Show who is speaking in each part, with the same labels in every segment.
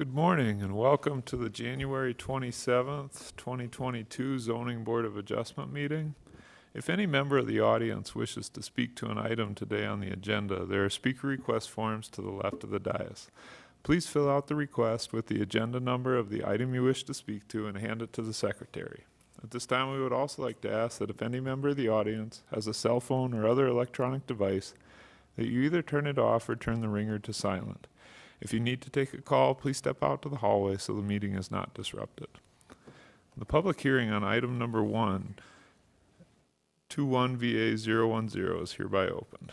Speaker 1: Good morning and welcome to the January 27th, 2022 Zoning Board of Adjustment meeting. If any member of the audience wishes to speak to an item today on the agenda, there are speaker request forms to the left of the dais. Please fill out the request with the agenda number of the item you wish to speak to and hand it to the secretary. At this time, we would also like to ask that if any member of the audience has a cell phone or other electronic device, that you either turn it off or turn the ringer to silent. If you need to take a call, please step out to the hallway so the meeting is not disrupted. The public hearing on item number 1, 21VA010 is hereby opened.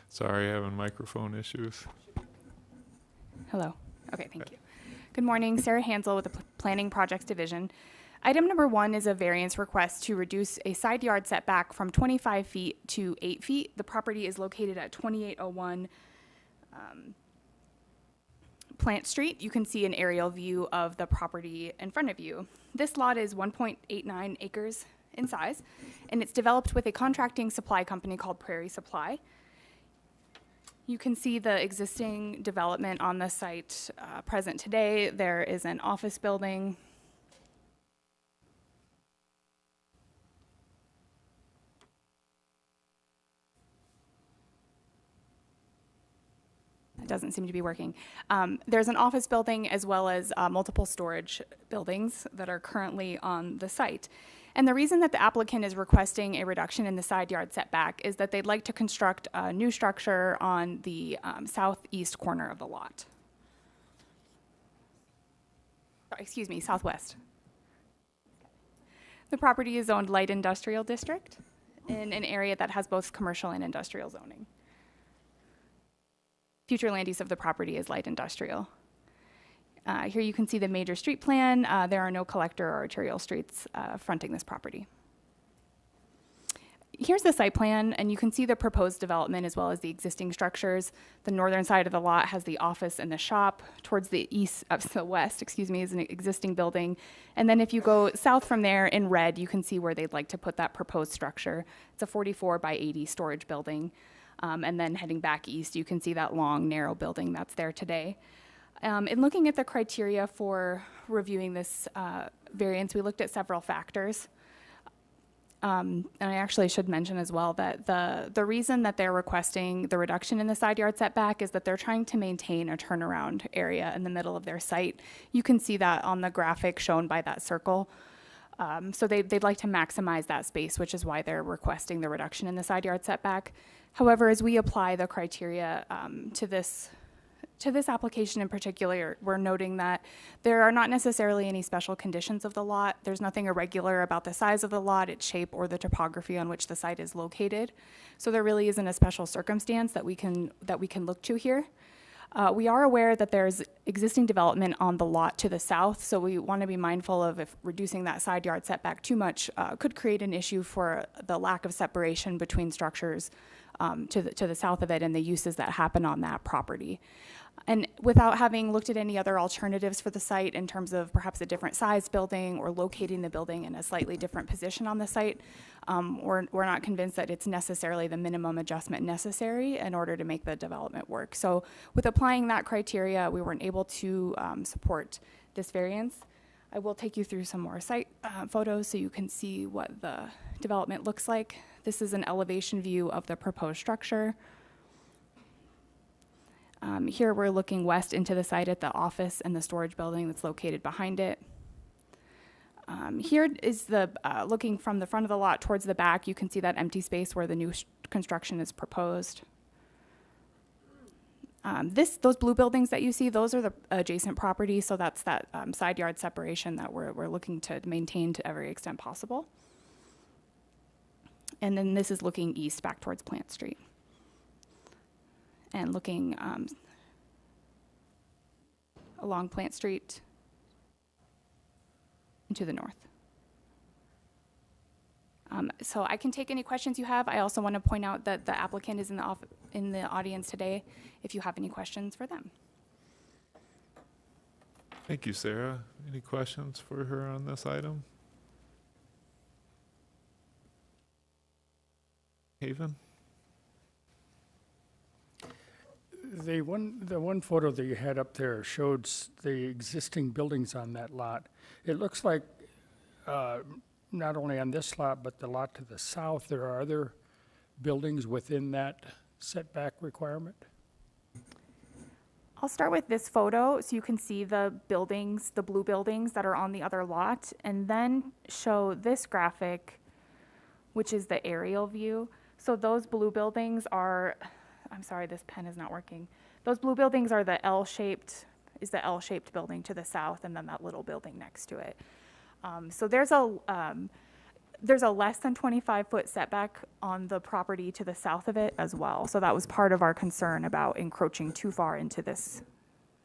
Speaker 1: Sorry, having microphone issues.
Speaker 2: Hello. Okay, thank you. Good morning, Sarah Hansel with the Planning Projects Division. Item number 1 is a variance request to reduce a side yard setback from 25 feet to 8 feet. The property is located at 2801 Plant Street. You can see an aerial view of the property in front of you. This lot is 1.89 acres in size, and it's developed with a contracting supply company called Prairie Supply. You can see the existing development on the site present today. There is an office building. It doesn't seem to be working. There's an office building as well as multiple storage buildings that are currently on the site. And the reason that the applicant is requesting a reduction in the side yard setback is that they'd like to construct a new structure on the southeast corner of the lot. Excuse me, southwest. The property is zoned light industrial district in an area that has both commercial and industrial zoning. Future land use of the property is light industrial. Here you can see the major street plan. There are no collector or arterial streets fronting this property. Here's the site plan, and you can see the proposed development as well as the existing structures. The northern side of the lot has the office and the shop. Towards the west, is an existing building. And then if you go south from there in red, you can see where they'd like to put that proposed structure. It's a 44 by 80 storage building. And then heading back east, you can see that long, narrow building that's there today. In looking at the criteria for reviewing this variance, we looked at several factors. And I actually should mention as well that the reason that they're requesting the reduction in the side yard setback is that they're trying to maintain a turnaround area in the middle of their site. You can see that on the graphic shown by that circle. So they'd like to maximize that space, which is why they're requesting the reduction in the side yard setback. However, as we apply the criteria to this application in particular, we're noting that there are not necessarily any special conditions of the lot. There's nothing irregular about the size of the lot, its shape, or the topography on which the site is located. So there really isn't a special circumstance that we can look to here. We are aware that there's existing development on the lot to the south, so we want to be mindful of if reducing that side yard setback too much could create an issue for the lack of separation between structures to the south of it and the uses that happen on that property. And without having looked at any other alternatives for the site in terms of perhaps a different size building or locating the building in a slightly different position on the site, we're not convinced that it's necessarily the minimum adjustment necessary in order to make the development work. So with applying that criteria, we weren't able to support this variance. I will take you through some more site photos so you can see what the development looks like. This is an elevation view of the proposed structure. Here we're looking west into the site at the office and the storage building that's located behind it. Here is the looking from the front of the lot towards the back. You can see that empty space where the new construction is proposed. Those blue buildings that you see, those are the adjacent properties, so that's that side yard separation that we're looking to maintain to every extent possible. And then this is looking east back towards Plant Street. And looking along Plant Street and to the north. So I can take any questions you have. I also want to point out that the applicant is in the audience today, if you have any questions for them.
Speaker 1: Thank you, Sarah. Any questions for her on this item? Haven?
Speaker 3: The one photo that you had up there showed the existing buildings on that lot. It looks like not only on this lot, but the lot to the south, there are other buildings within that setback requirement?
Speaker 2: I'll start with this photo so you can see the buildings, the blue buildings that are on the other lot, and then show this graphic, which is the aerial view. So those blue buildings are, I'm sorry, this pen is not working. Those blue buildings are the L-shaped building to the south, and then that little building next to it. So there's a less than 25-foot setback on the property to the south of it as well. So that was part of our concern about encroaching too far into this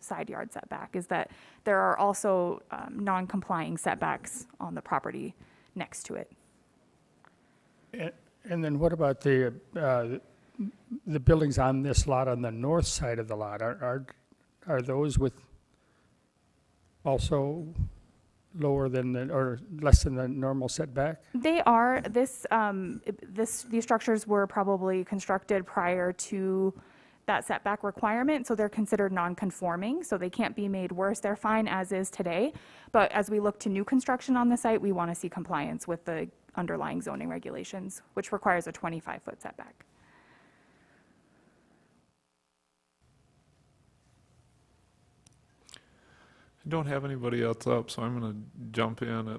Speaker 2: side yard setback, is that there are also non-complying setbacks on the property next to it.
Speaker 3: And then what about the buildings on this lot on the north side of the lot? Are those with also lower than or less than the normal setback?
Speaker 2: They are. These structures were probably constructed prior to that setback requirement, so they're considered non-conforming, so they can't be made worse. They're fine as is today, but as we look to new construction on the site, we want to see compliance with the underlying zoning regulations, which requires a 25-foot setback.
Speaker 1: I don't have anybody else up, so I'm going to jump in.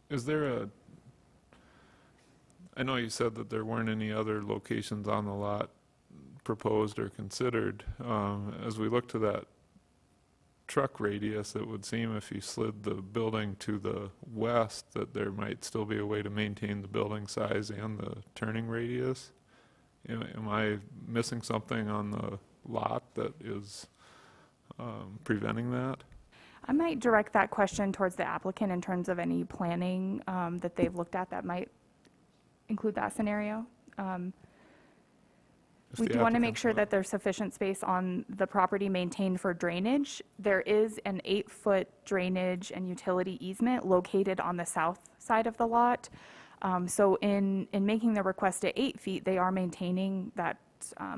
Speaker 1: Is there I know you said that there weren't any other locations on the lot proposed or considered. As we look to that truck radius, it would seem if you slid the building to the west that there might still be a way to maintain the building size and the turning radius. Am I missing something on the lot that is preventing that?
Speaker 2: I might direct that question towards the applicant in terms of any planning that they've looked at that might include that scenario. We do want to make sure that there's sufficient space on the property maintained for drainage. There is an 8-foot drainage and utility easement located on the south side of the lot. So in making the request at 8 feet, they are maintaining that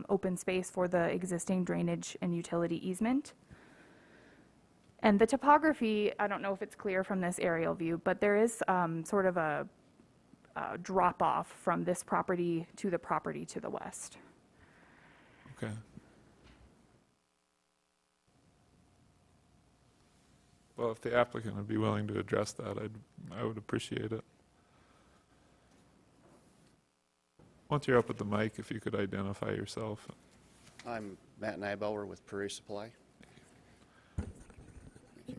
Speaker 2: open space for the existing drainage and utility easement. And the topography, I don't know if it's clear from this aerial view, but there is sort of a drop off from this property to the property to the west.
Speaker 1: Okay. Well, if the applicant would be willing to address that, I would appreciate it. Once you're up at the mic, if you could identify yourself.
Speaker 4: I'm Matt Nybauer with Prairie Supply. Thank you.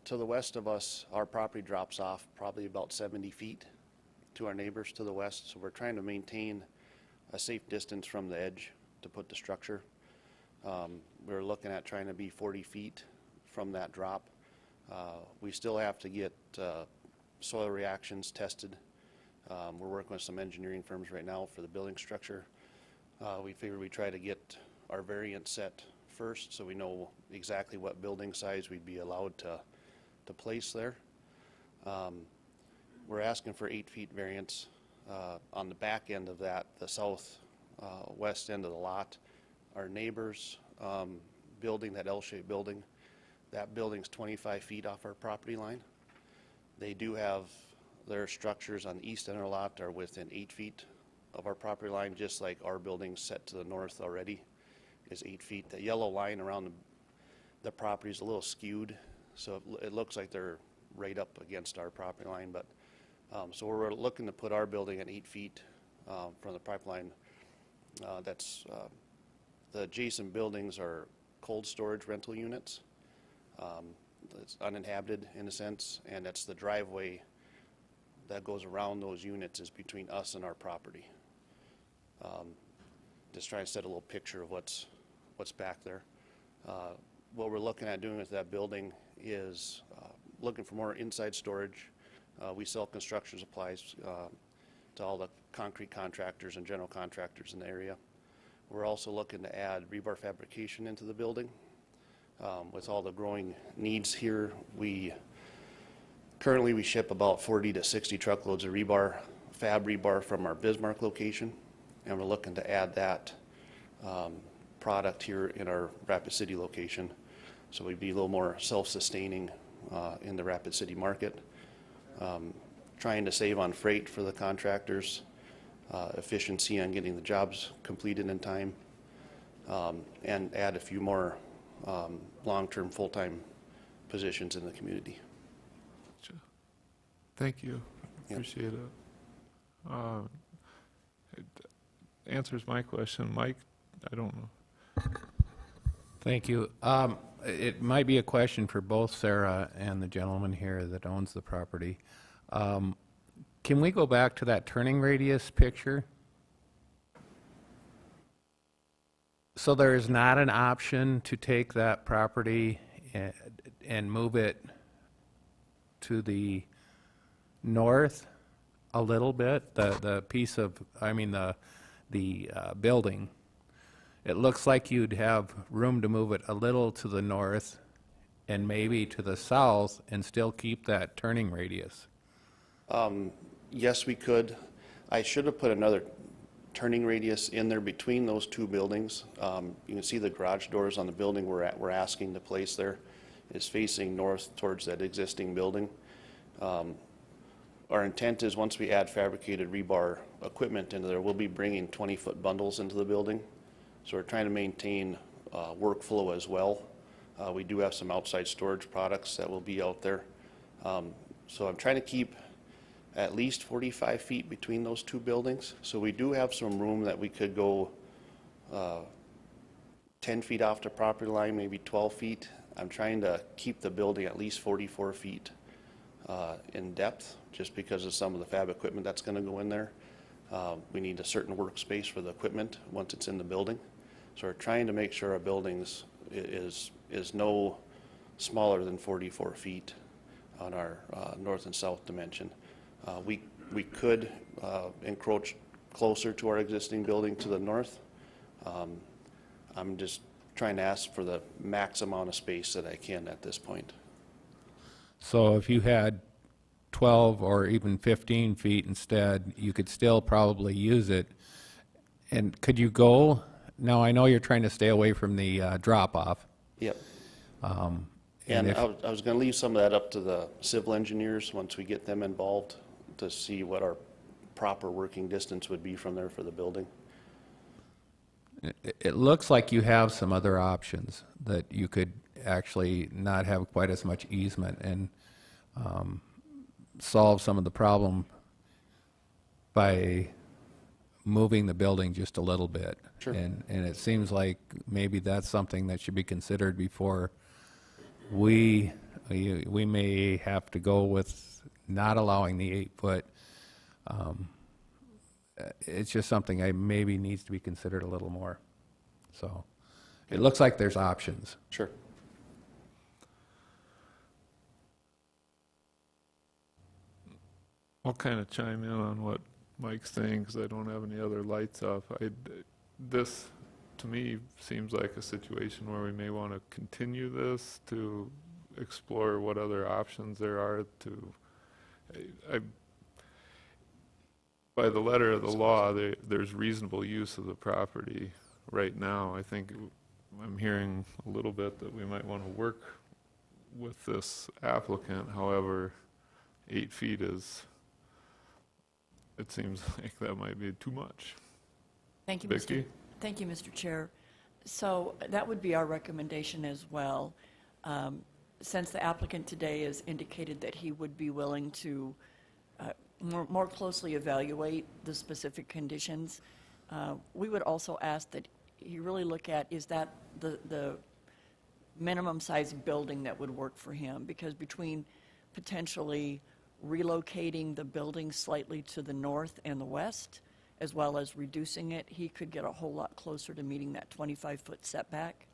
Speaker 4: To the west of us, our property drops off probably about 70 feet to our neighbors to the west, so we're trying to maintain a safe distance from the edge to put the structure. We're looking at trying to be 40 feet from that drop. We still have to get soil reactions tested. We're working with some engineering firms right now for the building structure. We figured we'd try to get our variance set first so we know exactly what building size we'd be allowed to place there. We're asking for 8 feet variance. On the back end of that, the south west end of the lot, our neighbors building, that L-shaped building, that building's 25 feet off our property line. They do have their structures on the east end of the lot are within 8 feet of our property line, just like our building's set to the north already is 8 feet. The yellow line around the property is a little skewed, so it looks like they're right up against our property line. But so we're looking to put our building at 8 feet from the property line. The adjacent buildings are cold storage rental units. It's uninhabited in a sense, and that's the driveway that goes around those units is between us and our property. Just trying to set a little picture of what's back there. what we're looking at doing with that building is looking for more inside storage. We sell construction supplies to all the concrete contractors and general contractors in the area. We're also looking to add rebar fabrication into the building. With all the growing needs here, currently we ship about 40 to 60 truckloads of rebar, fab rebar from our Bismarck location, and we're looking to add that product here in our Rapid City location. So we'd be a little more self-sustaining in the Rapid City market. Trying to save on freight for the contractors, efficiency on getting the jobs completed in time, and add a few more long-term full-time positions in the community.
Speaker 1: Thank you.
Speaker 4: Yep.
Speaker 1: Appreciate it. It answers my question. Mike, I don't know.
Speaker 5: Thank you. It might be a question for both Sarah and the gentleman here that owns the property. Can we go back to that turning radius picture? So there is not an option to take that property and move it to the north a little bit, the piece of, I mean the building. It looks like you'd have room to move it a little to the north and maybe to the south and still keep that turning radius.
Speaker 4: Yes, we could. I should have put another turning radius in there between those two buildings. You can see the garage doors on the building we're asking to place there is facing north towards that existing building. Our intent is once we add fabricated rebar equipment into there, we'll be bringing 20-foot bundles into the building. So we're trying to maintain workflow as well. We do have some outside storage products that will be out there. So I'm trying to keep at least 45 feet between those two buildings. So we do have some room that we could go 10 feet off the property line, maybe 12 feet. I'm trying to keep the building at least 44 feet in depth, just because of some of the fab equipment that's going to go in there. We need a certain workspace for the equipment once it's in the building. So we're trying to make sure our buildings is no smaller than 44 feet on our north and south dimension. We could encroach closer to our existing building to the north. I'm just trying to ask for the max amount of space that I can at this point.
Speaker 5: So if you had 12 or even 15 feet instead, you could still probably use it. And could you go, now I know you're trying to stay away from the drop-off.
Speaker 4: Yep.
Speaker 5: And
Speaker 4: And
Speaker 5: if,
Speaker 4: I was going to leave some of that up to the civil engineers once we get them involved to see what our proper working distance would be from there for the building.
Speaker 5: it looks like you have some other options that you could actually not have quite as much easement and solve some of the problem by moving the building just a little bit.
Speaker 4: Sure.
Speaker 5: And it seems like maybe that's something that should be considered before we may have to go with not allowing the 8-foot. It's just something I maybe needs to be considered a little more. So it looks like there's options.
Speaker 4: Sure.
Speaker 1: I'll kind of chime in on what Mike's saying because I don't have any other lights up. This, to me, seems like a situation where we may want to continue this to explore what other options there are to. By the letter of the law, there's reasonable use of the property right now. I think I'm hearing a little bit that we might want to work with this applicant. However, 8 feet is. It seems like that might be too much.
Speaker 6: Thank you,
Speaker 1: Vicki?
Speaker 6: Thank you, Mr. Chair. So that would be our recommendation as well. Since the applicant today has indicated that he would be willing to more closely evaluate the specific conditions, we would also ask that he really look at, is that the minimum size building that would work for him? Because between potentially relocating the building slightly to the north and the west, as well as reducing it, he could get a whole lot closer to meeting that 25-foot setback.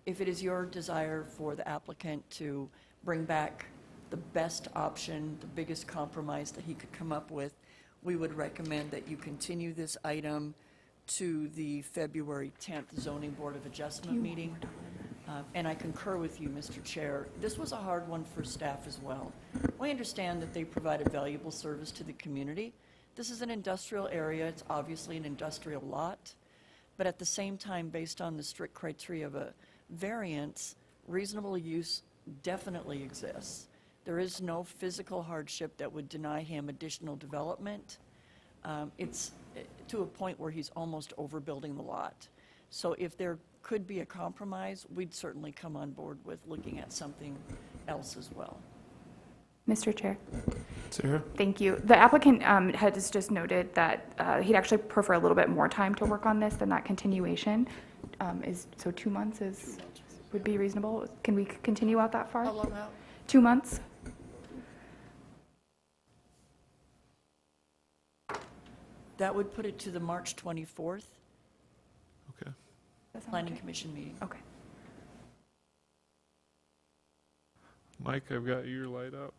Speaker 6: If it is your desire for the applicant to bring back the best option, the biggest compromise that he could come up with, we would recommend that you continue this item to the February 10th Zoning Board of Adjustment meeting. And I concur with you, Mr. Chair. This was a hard one for staff as well. We understand that they provide a valuable service to the community. This is an industrial area. It's obviously an industrial lot. But at the same time, based on the strict criteria of a variance, reasonable use definitely exists. There is no physical hardship that would deny him additional development. It's to a point where he's almost overbuilding the lot. So if there could be a compromise, we'd certainly come on board with looking at something else as well.
Speaker 2: Mr. Chair.
Speaker 1: Sarah?
Speaker 2: Thank you. The applicant has just noted that he'd actually prefer a little bit more time to work on this than that continuation. So 2 months would be reasonable. Can we continue out that far?
Speaker 6: How long out?
Speaker 2: 2 months?
Speaker 6: That would put it to the March 24th
Speaker 1: Okay.
Speaker 2: That sound
Speaker 6: Planning
Speaker 2: okay?
Speaker 6: Commission meeting.
Speaker 2: Okay.
Speaker 1: Mike, I've got your light up.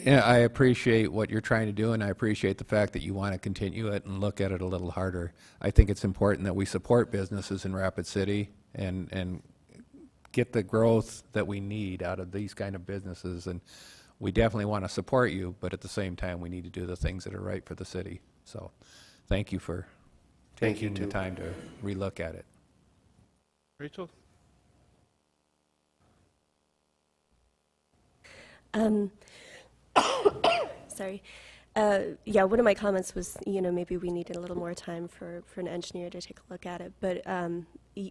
Speaker 5: Yeah, I appreciate what you're trying to do, and I appreciate the fact that you want to continue it and look at it a little harder. I think it's important that we support businesses in Rapid City and get the growth that we need out of these kind of businesses. And we definitely want to support you, but at the same time, we need to do the things that are right for the city. So thank you for
Speaker 4: Thank you,
Speaker 5: taking the
Speaker 4: too.
Speaker 5: time to relook at it.
Speaker 1: Rachel?
Speaker 7: Sorry. Yeah, one of my comments was, maybe we needed a little more time for an engineer to take a look at it. But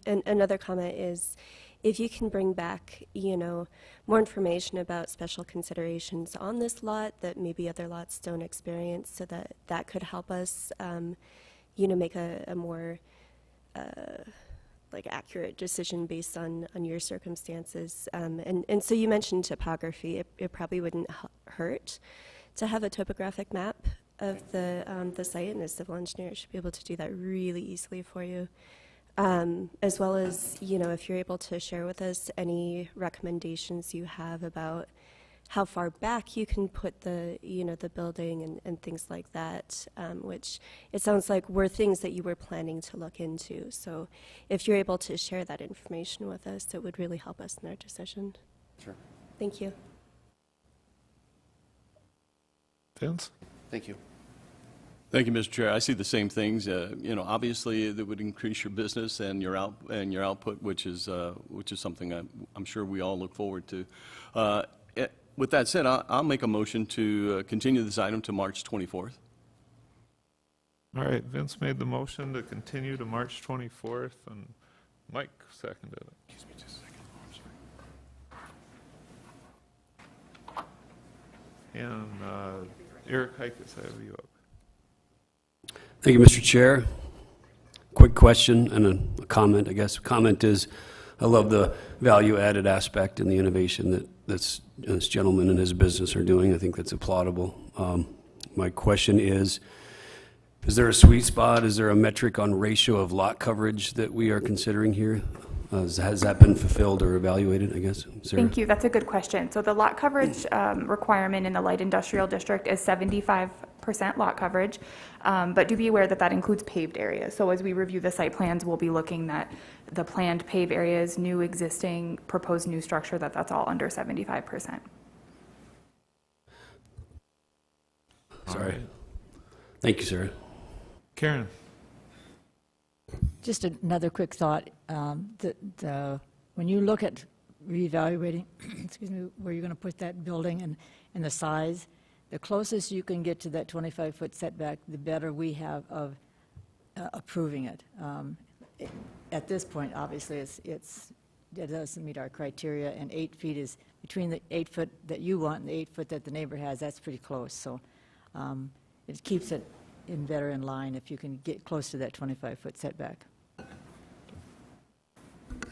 Speaker 7: another comment is, if you can bring back, more information about special considerations on this lot that maybe other lots don't experience, so that could help us, make a more accurate decision based on your circumstances. And so you mentioned topography. It probably wouldn't hurt to have a topographic map of the site, and a civil engineer should be able to do that really easily for you. As well as, if you're able to share with us any recommendations you have about how far back you can put the building and things like that, which it sounds like were things that you were planning to look into. So if you're able to share that information with us, it would really help us in our decision.
Speaker 4: Sure.
Speaker 7: Thank you.
Speaker 1: Vince?
Speaker 4: Thank you.
Speaker 8: Thank you, Mr. Chair. I see the same things. Obviously, that would increase your business and your output, which is something I'm sure we all look forward to. With that said, I'll make a motion to continue this item to March 24th.
Speaker 1: All right, Vince made the motion to continue to March 24th, and Mike seconded it. Excuse me just a second. Oh, I'm sorry. And Eric Hikus, I have you up.
Speaker 9: Thank you, Mr. Chair. Quick question and a comment, I guess. Comment is, I love the value-added aspect and the innovation that this gentleman and his business are doing. I think that's applaudable. My question is there a sweet spot? Is there a metric on ratio of lot coverage that we are considering here? Has that been fulfilled or evaluated, I guess? Sarah?
Speaker 2: Thank you. That's a good question. So the lot coverage requirement in the light industrial district is 75% lot coverage, but do be aware that that includes paved areas. So as we review the site plans, we'll be looking at the planned paved areas, new existing, proposed new structure, that's all under 75%.
Speaker 9: Sorry. Thank you, Sarah.
Speaker 1: Karen?
Speaker 10: Just another quick thought. When you look at reevaluating, excuse me, where you're going to put that building and the size, the closest you can get to that 25-foot setback, the better we have of approving it. At this point, obviously, it doesn't meet our criteria, and 8 feet is between the 8 foot that you want and the 8 foot that the neighbor has. That's pretty close. So it keeps it better in line if you can get close to that 25-foot setback.
Speaker 4: I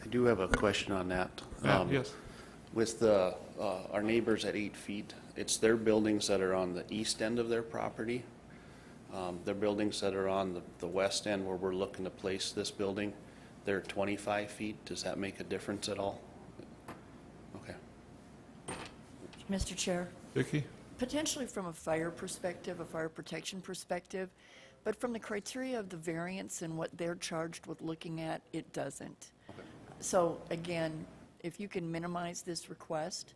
Speaker 4: do have a question on that.
Speaker 1: Yes.
Speaker 4: With our neighbors at 8 feet, it's their buildings that are on the east end of their property. Their buildings that are on the west end where we're looking to place this building, they're 25 feet. Does that make a difference at all? Okay.
Speaker 6: Mr. Chair,
Speaker 1: Vicki?
Speaker 6: potentially from a fire perspective, a fire protection perspective, but from the criteria of the variance and what they're charged with looking at, it doesn't. So again, if you can minimize this request,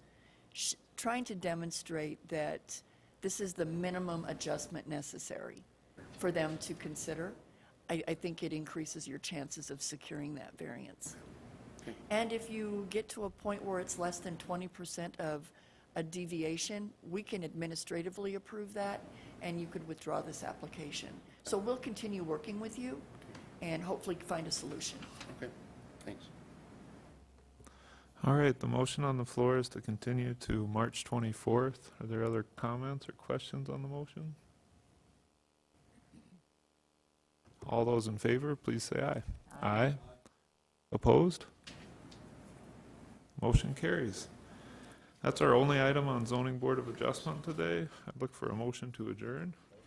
Speaker 6: trying to demonstrate that this is the minimum adjustment necessary for them to consider, I think it increases your chances of securing that variance.
Speaker 4: Okay.
Speaker 6: And if you get to a point where it's less than 20% of a deviation, we can administratively approve that, and you could withdraw this application. So we'll continue working with you and hopefully find a solution.
Speaker 4: Okay, thanks.
Speaker 1: All right, the motion on the floor is to continue to March 24th. Are there other comments or questions on the motion? All those in favor, please say aye. Aye. Opposed? Motion carries. That's our only item on Zoning Board of Adjustment today. I'd look for a motion to adjourn. All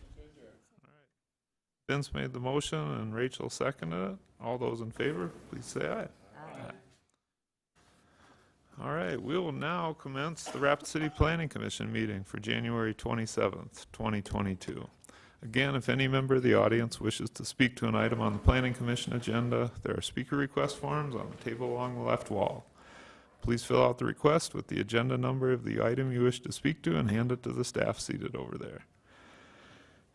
Speaker 1: right. Vince made the motion and Rachel seconded it. All those in favor, please say aye. Aye. All right, we will now commence the Rapid City Planning Commission meeting for January 27th, 2022. Again, if any member of the audience wishes to speak to an item on the Planning Commission agenda, there are speaker request forms on the table along the left wall. Please fill out the request with the agenda number of the item you wish to speak to and hand it to the staff seated over there.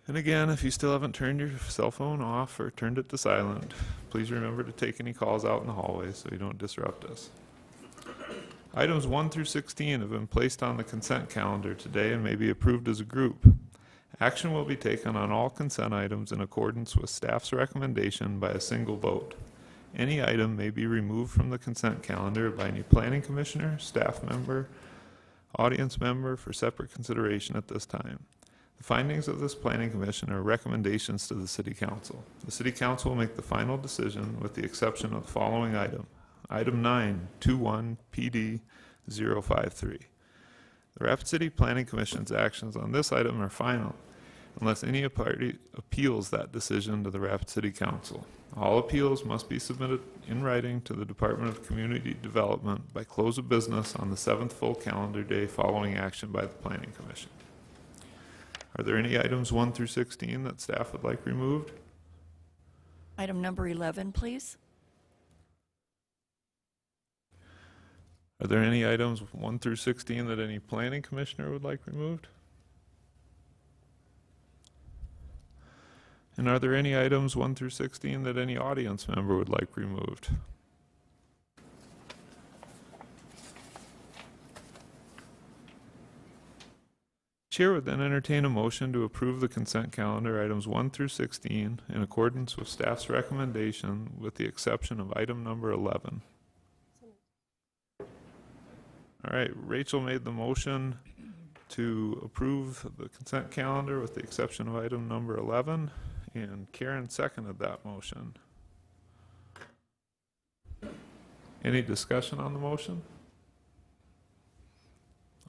Speaker 1: And again, if you still haven't turned your cell phone off or turned it to silent, please remember to take any calls out in the hallway so you don't disrupt us. Items 1 through 16 have been placed on the consent calendar today and may be approved as a group. Action will be taken on all consent items in accordance with staff's recommendation by a single vote. Any item may be removed from the consent calendar by any planning commissioner, staff member, audience member for separate consideration at this time. The findings of this planning commission are recommendations to the city council. The city council will make the final decision with the exception of the following item. Item 9, 21 PD 053. The Rapid City Planning Commission's actions on this item are final unless any party appeals that decision to the Rapid City Council. All appeals must be submitted in writing to the Department of Community Development by close of business on the 7th full calendar day following action by the Planning Commission. Are there any items 1 through 16 that staff would like removed?
Speaker 6: Item number 11, please.
Speaker 1: Are there any items 1 through 16 that any planning commissioner would like removed? And are there any items 1 through 16 that any audience member would like removed? Chair would then entertain a motion to approve the consent calendar items 1 through 16 in accordance with staff's recommendation with the exception of item number 11. All right, Rachel made the motion to approve the consent calendar with the exception of item number 11, and Karen seconded that motion. Any discussion on the motion?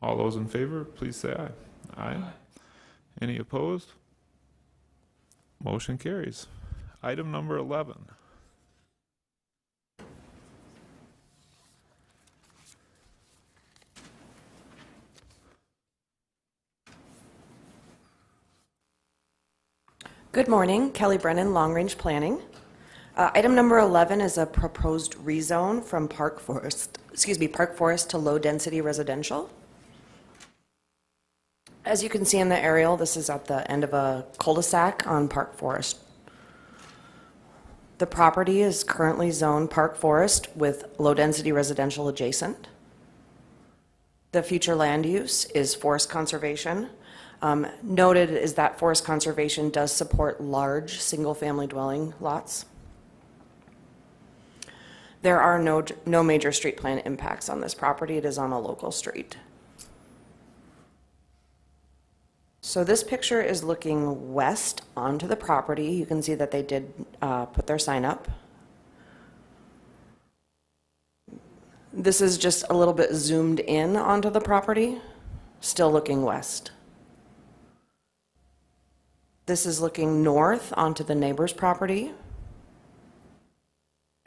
Speaker 1: All those in favor, please say aye. Aye. Any opposed? Motion carries. Item number 11.
Speaker 11: Good morning, Kelly Brennan, Long Range Planning. Item number 11 is a proposed rezone from Park Forest to low density residential. As you can see in the aerial, this is at the end of a cul-de-sac on Park Forest. The property is currently zoned Park Forest with low density residential adjacent. The future land use is forest conservation. Noted is that forest conservation does support large single-family dwelling lots. There are no major street plan impacts on this property. It is on a local street. So this picture is looking west onto the property. You can see that they did put their sign up. This is just a little bit zoomed in onto the property, still looking west. This is looking north onto the neighbor's property.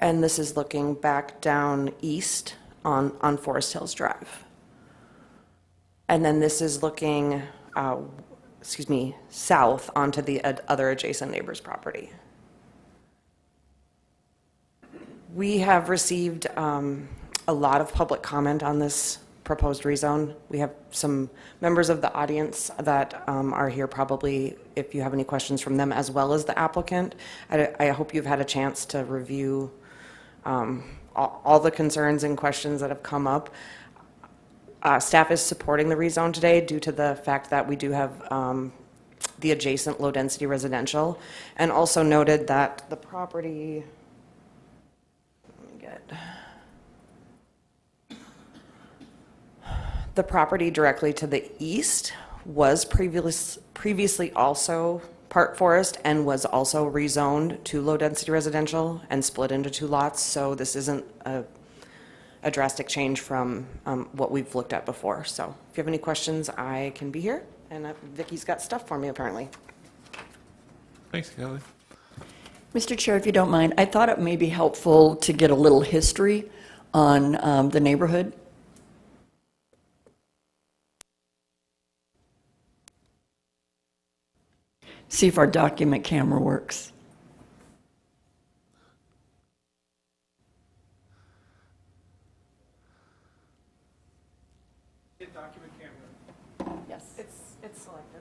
Speaker 11: And this is looking back down east on Forest Hills Drive. And then this is looking, south onto the other adjacent neighbor's property. We have received a lot of public comment on this proposed rezone. We have some members of the audience that are here probably if you have any questions from them, as well as the applicant. I hope you've had a chance to review all the concerns and questions that have come up. Staff is supporting the rezone today due to the fact that we do have the adjacent low-density residential, and also noted that the property, the property directly to the east was previously also Park Forest and was also rezoned to low-density residential and split into 2 lots. So this isn't a drastic change from what we've looked at before. So if you have any questions, I can be here. And Vicky's got stuff for me, apparently.
Speaker 1: Thanks, Kelly.
Speaker 6: Mr. Chair, if you don't mind, I thought it may be helpful to get a little history on the neighborhood. See if our document camera works.
Speaker 3: Document camera.
Speaker 6: Yes.
Speaker 11: It's selected.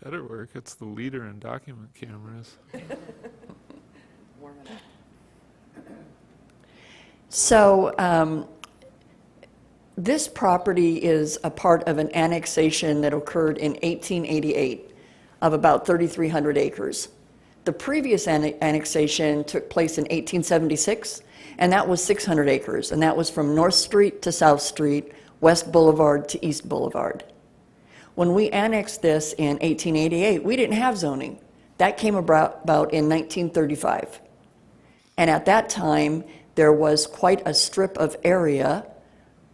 Speaker 1: Better work. It's the leader in document cameras.
Speaker 6: So this property is a part of an annexation that occurred in 1888 of about 3,300 acres. The previous annexation took place in 1876, and that was 600 acres, and that was from North Street to South Street, West Boulevard to East Boulevard. When we annexed this in 1888, we didn't have zoning. That came about in 1935. And at that time, there was quite a strip of area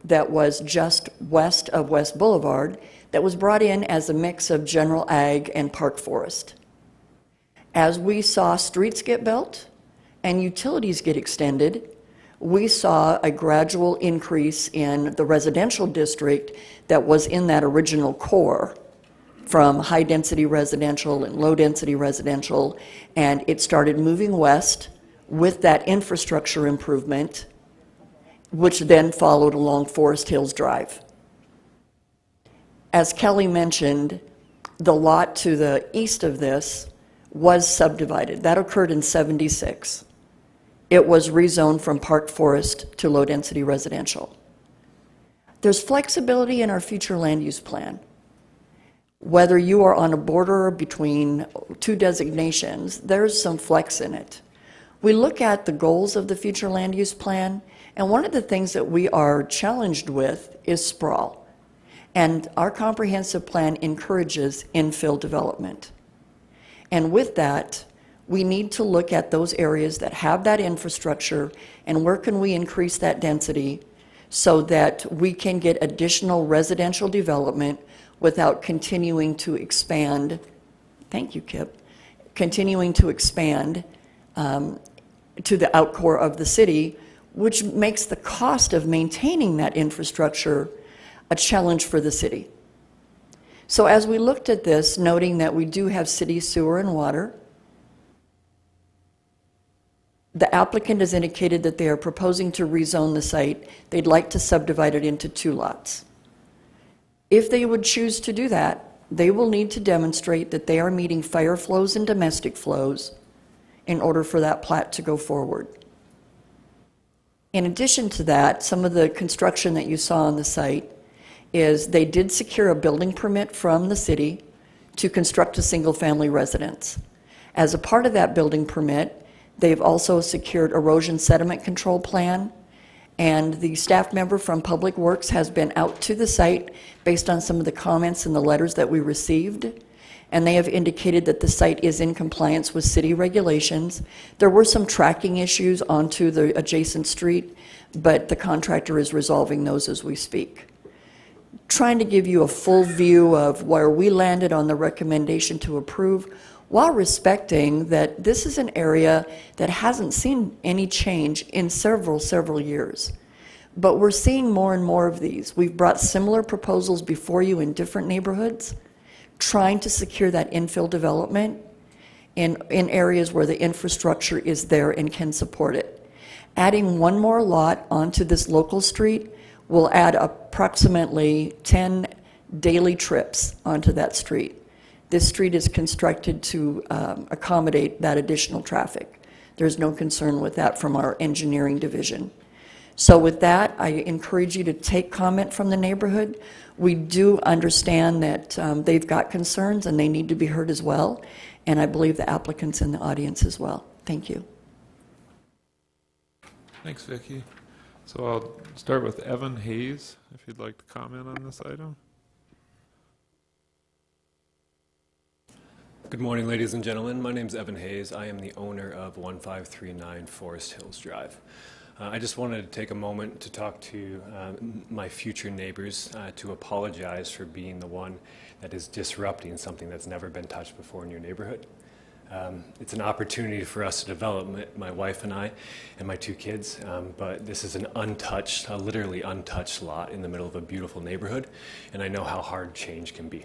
Speaker 6: that was just west of West Boulevard that was brought in as a mix of general ag and park forest. As we saw streets get built and utilities get extended, we saw a gradual increase in the residential district that was in that original core, from high-density residential and low-density residential, and it started moving west with that infrastructure improvement, which then followed along Forest Hills Drive. As Kelly mentioned, the lot to the east of this was subdivided. That occurred in '76. It was rezoned from Park Forest to low-density residential. There's flexibility in our future land use plan. Whether you are on a border between 2 designations, there's some flex in it. We look at the goals of the future land use plan, and one of the things that we are challenged with is sprawl. And our comprehensive plan encourages infill development. And with that, we need to look at those areas that have that infrastructure and where can we increase that density so that we can get additional residential development without continuing to expand. Thank you, Kip. Continuing to expand to the outcore of the city, which makes the cost of maintaining that infrastructure a challenge for the city. So as we looked at this, noting that we do have city sewer and water, the applicant has indicated that they are proposing to rezone the site. They'd like to subdivide it into 2 lots. If they would choose to do that, they will need to demonstrate that they are meeting fire flows and domestic flows in order for that plat to go forward. In addition to that, some of the construction that you saw on the site is they did secure a building permit from the city to construct a single-family residence. As a part of that building permit, they've also secured erosion sediment control plan, and the staff member from Public Works has been out to the site based on some of the comments and the letters that we received, and they have indicated that the site is in compliance with city regulations. There were some tracking issues onto the adjacent street, but the contractor is resolving those as we speak. trying to give you a full view of where we landed on the recommendation to approve, while respecting that this is an area that hasn't seen any change in several years. But we're seeing more and more of these. We've brought similar proposals before you in different neighborhoods, trying to secure that infill development in areas where the infrastructure is there and can support it. Adding one more lot onto this local street will add approximately 10 daily trips onto that street. This street is constructed to accommodate that additional traffic. There's no concern with that from our engineering division. So with that, I encourage you to take comment from the neighborhood. We do understand that they've got concerns and they need to be heard as well, and I believe the applicant's in the audience as well. Thank you.
Speaker 1: Thanks, Vicki. So I'll start with Evan Hayes, if you'd like to comment on this item.
Speaker 12: Good morning, ladies and gentlemen. My name is Evan Hayes. I am the owner of 1539 Forest Hills Drive. I just wanted to take a moment to talk to my future neighbors to apologize for being the one that is disrupting something that's never been touched before in your neighborhood. It's an opportunity for us to develop, my wife and I and my two kids, but this is an untouched, literally untouched lot in the middle of a beautiful neighborhood, and I know how hard change can be.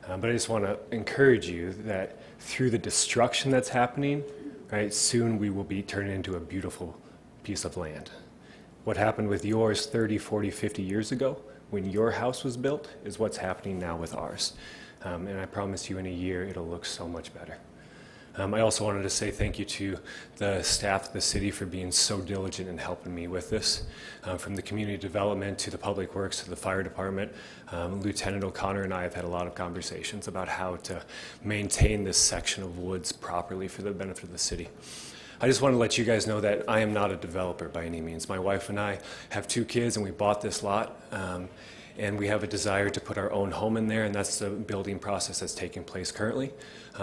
Speaker 12: But I just want to encourage you that through the destruction that's happening, right, soon we will be turned into a beautiful piece of land. What happened with yours 30, 40, 50 years ago when your house was built is what's happening now with ours. And I promise you in a year it'll look so much better. I also wanted to say thank you to the staff of the city for being so diligent in helping me with this. From the community development to the public works to the fire department, Lieutenant O'Connor and I have had a lot of conversations about how to maintain this section of woods properly for the benefit of the city. I just want to let you guys know that I am not a developer by any means. My wife and I have two kids and we bought this lot. And we have a desire to put our own home in there, and that's the building process that's taking place currently.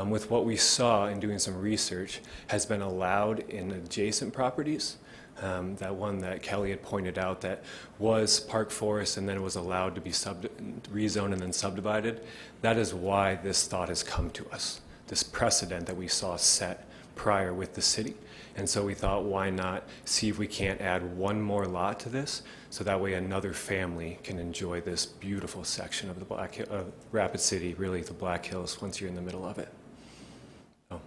Speaker 12: With what we saw in doing some research has been allowed in adjacent properties. That one that Kelly had pointed out that was park forest and then it was allowed to be rezoned and then subdivided. That is why this thought has come to us, this precedent that we saw set prior with the city. And so we thought, why not see if we can't add one more lot to this, so that way another family can enjoy this beautiful section of the Rapid City, really the Black Hills, once you're in the middle of it. So,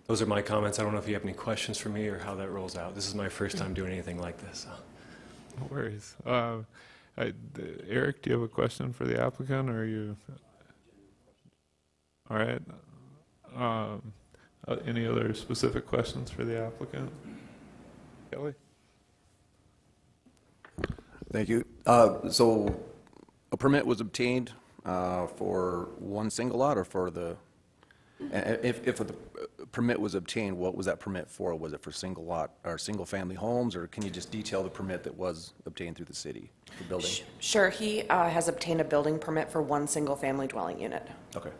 Speaker 12: those are my comments. I don't know if you have any questions for me or how that rolls out. This is my first time doing anything like this. So.
Speaker 1: No worries. Eric, do you have a question for the applicant, or are you? All right. Any other specific questions for the applicant? Kelly?
Speaker 13: Thank you. So a permit was obtained for one single lot, or for the, if the permit was obtained, what was that permit for? Was it for single lot or single family homes, or can you just detail the permit that was obtained through the city for building?
Speaker 11: Sure, he has obtained a building permit for one single family dwelling unit.
Speaker 13: Okay.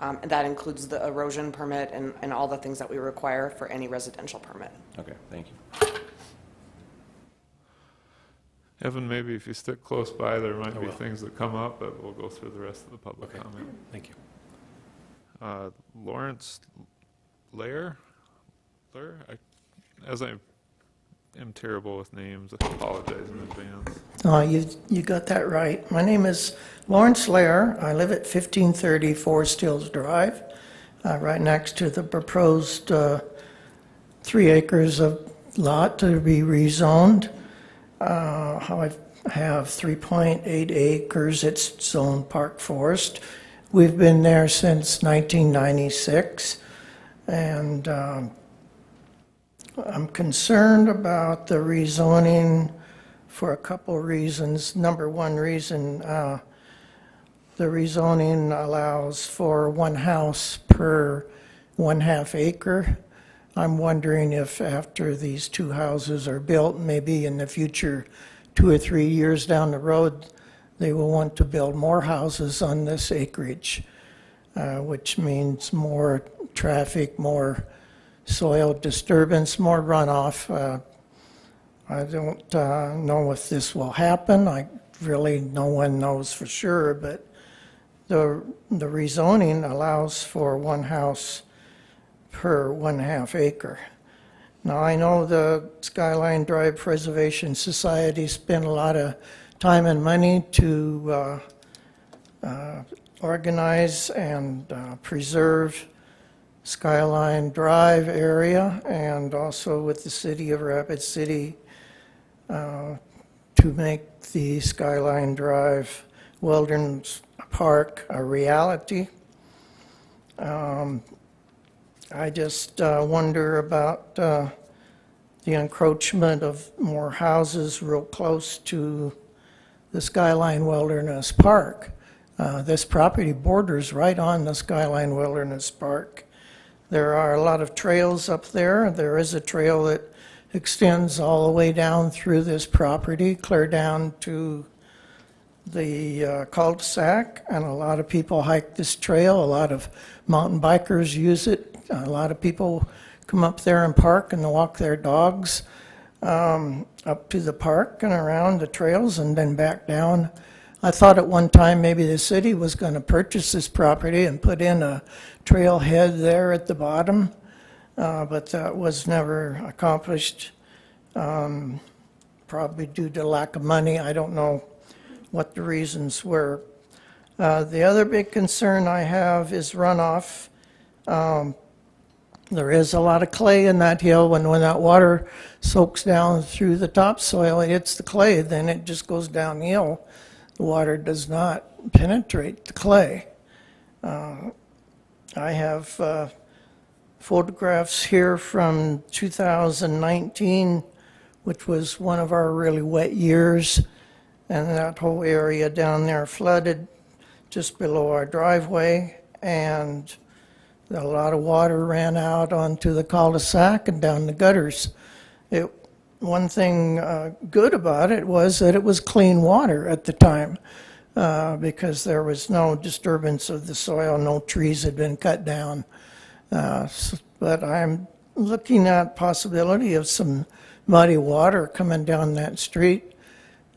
Speaker 11: And that includes the erosion permit and all the things that we require for any residential permit.
Speaker 13: Okay, thank you.
Speaker 1: Evan, maybe if you stick close by, there might be things that come up, but we'll go through the rest of the public comment.
Speaker 12: Thank you.
Speaker 1: Lawrence Lair? As I am terrible with names, I apologize in advance.
Speaker 14: You got that right. My name is Lawrence Lair. I live at 1530 Forest Hills Drive, right next to the proposed 3 acres of lot to be rezoned. I have 3.8 acres. It's zoned park forest. We've been there since 1996, and I'm concerned about the rezoning for a couple reasons. Number one reason, the rezoning allows for one house per 1/2 acre. I'm wondering if after these 2 houses are built, maybe in the future, 2 or 3 years down the road, they will want to build more houses on this acreage, which means more traffic, more soil disturbance, more runoff. I don't know if this will happen. I really no one knows for sure, but the rezoning allows for one house per 1/2 acre. Now, I know the Skyline Drive Preservation Society spent a lot of time and money to organize and preserve Skyline Drive area, and also with the city of Rapid City to make the Skyline Drive Wilderness Park a reality. I just wonder about the encroachment of more houses real close to the Skyline Wilderness Park. This property borders right on the Skyline Wilderness Park. There are a lot of trails up there. There is a trail that extends all the way down through this property, clear down to the cul-de-sac, and a lot of people hike this trail. A lot of mountain bikers use it. A lot of people come up there and park and walk their dogs up to the park and around the trails and then back down. I thought at one time maybe the city was going to purchase this property and put in a trailhead there at the bottom, but that was never accomplished, probably due to lack of money. I don't know what the reasons were. The other big concern I have is runoff. There is a lot of clay in that hill. When that water soaks down through the topsoil, it hits the clay, then it just goes downhill. The water does not penetrate the clay. I have photographs here from 2019, which was one of our really wet years, and that whole area down there flooded just below our driveway, and a lot of water ran out onto the cul-de-sac and down the gutters. One thing good about it was that it was clean water at the time, because there was no disturbance of the soil, no trees had been cut down. But I'm looking at possibility of some muddy water coming down that street.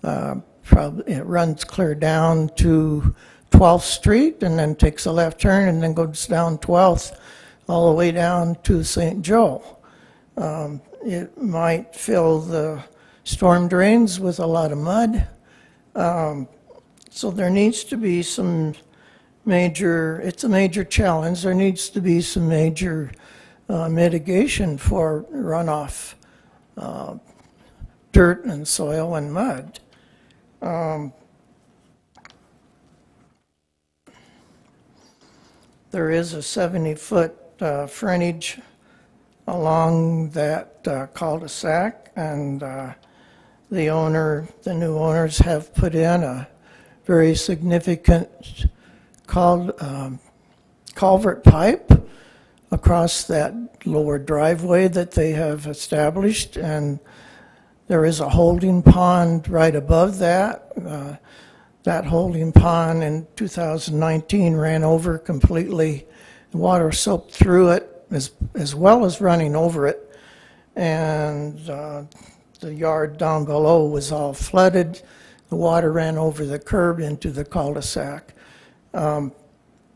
Speaker 14: Probably it runs clear down to 12th Street and then takes a left turn and then goes down 12th all the way down to St. Joe. It might fill the storm drains with a lot of mud. So there needs to be some it's a major challenge. There needs to be some major mitigation for runoff, dirt and soil and mud. There is a 70-foot frontage along that cul-de-sac, and the new owners have put in a very significant culvert pipe across that lower driveway that they have established, and there is a holding pond right above that. That holding pond in 2019 ran over completely. The water soaked through it as well as running over it, and the yard down below was all flooded. The water ran over the curb into the cul-de-sac.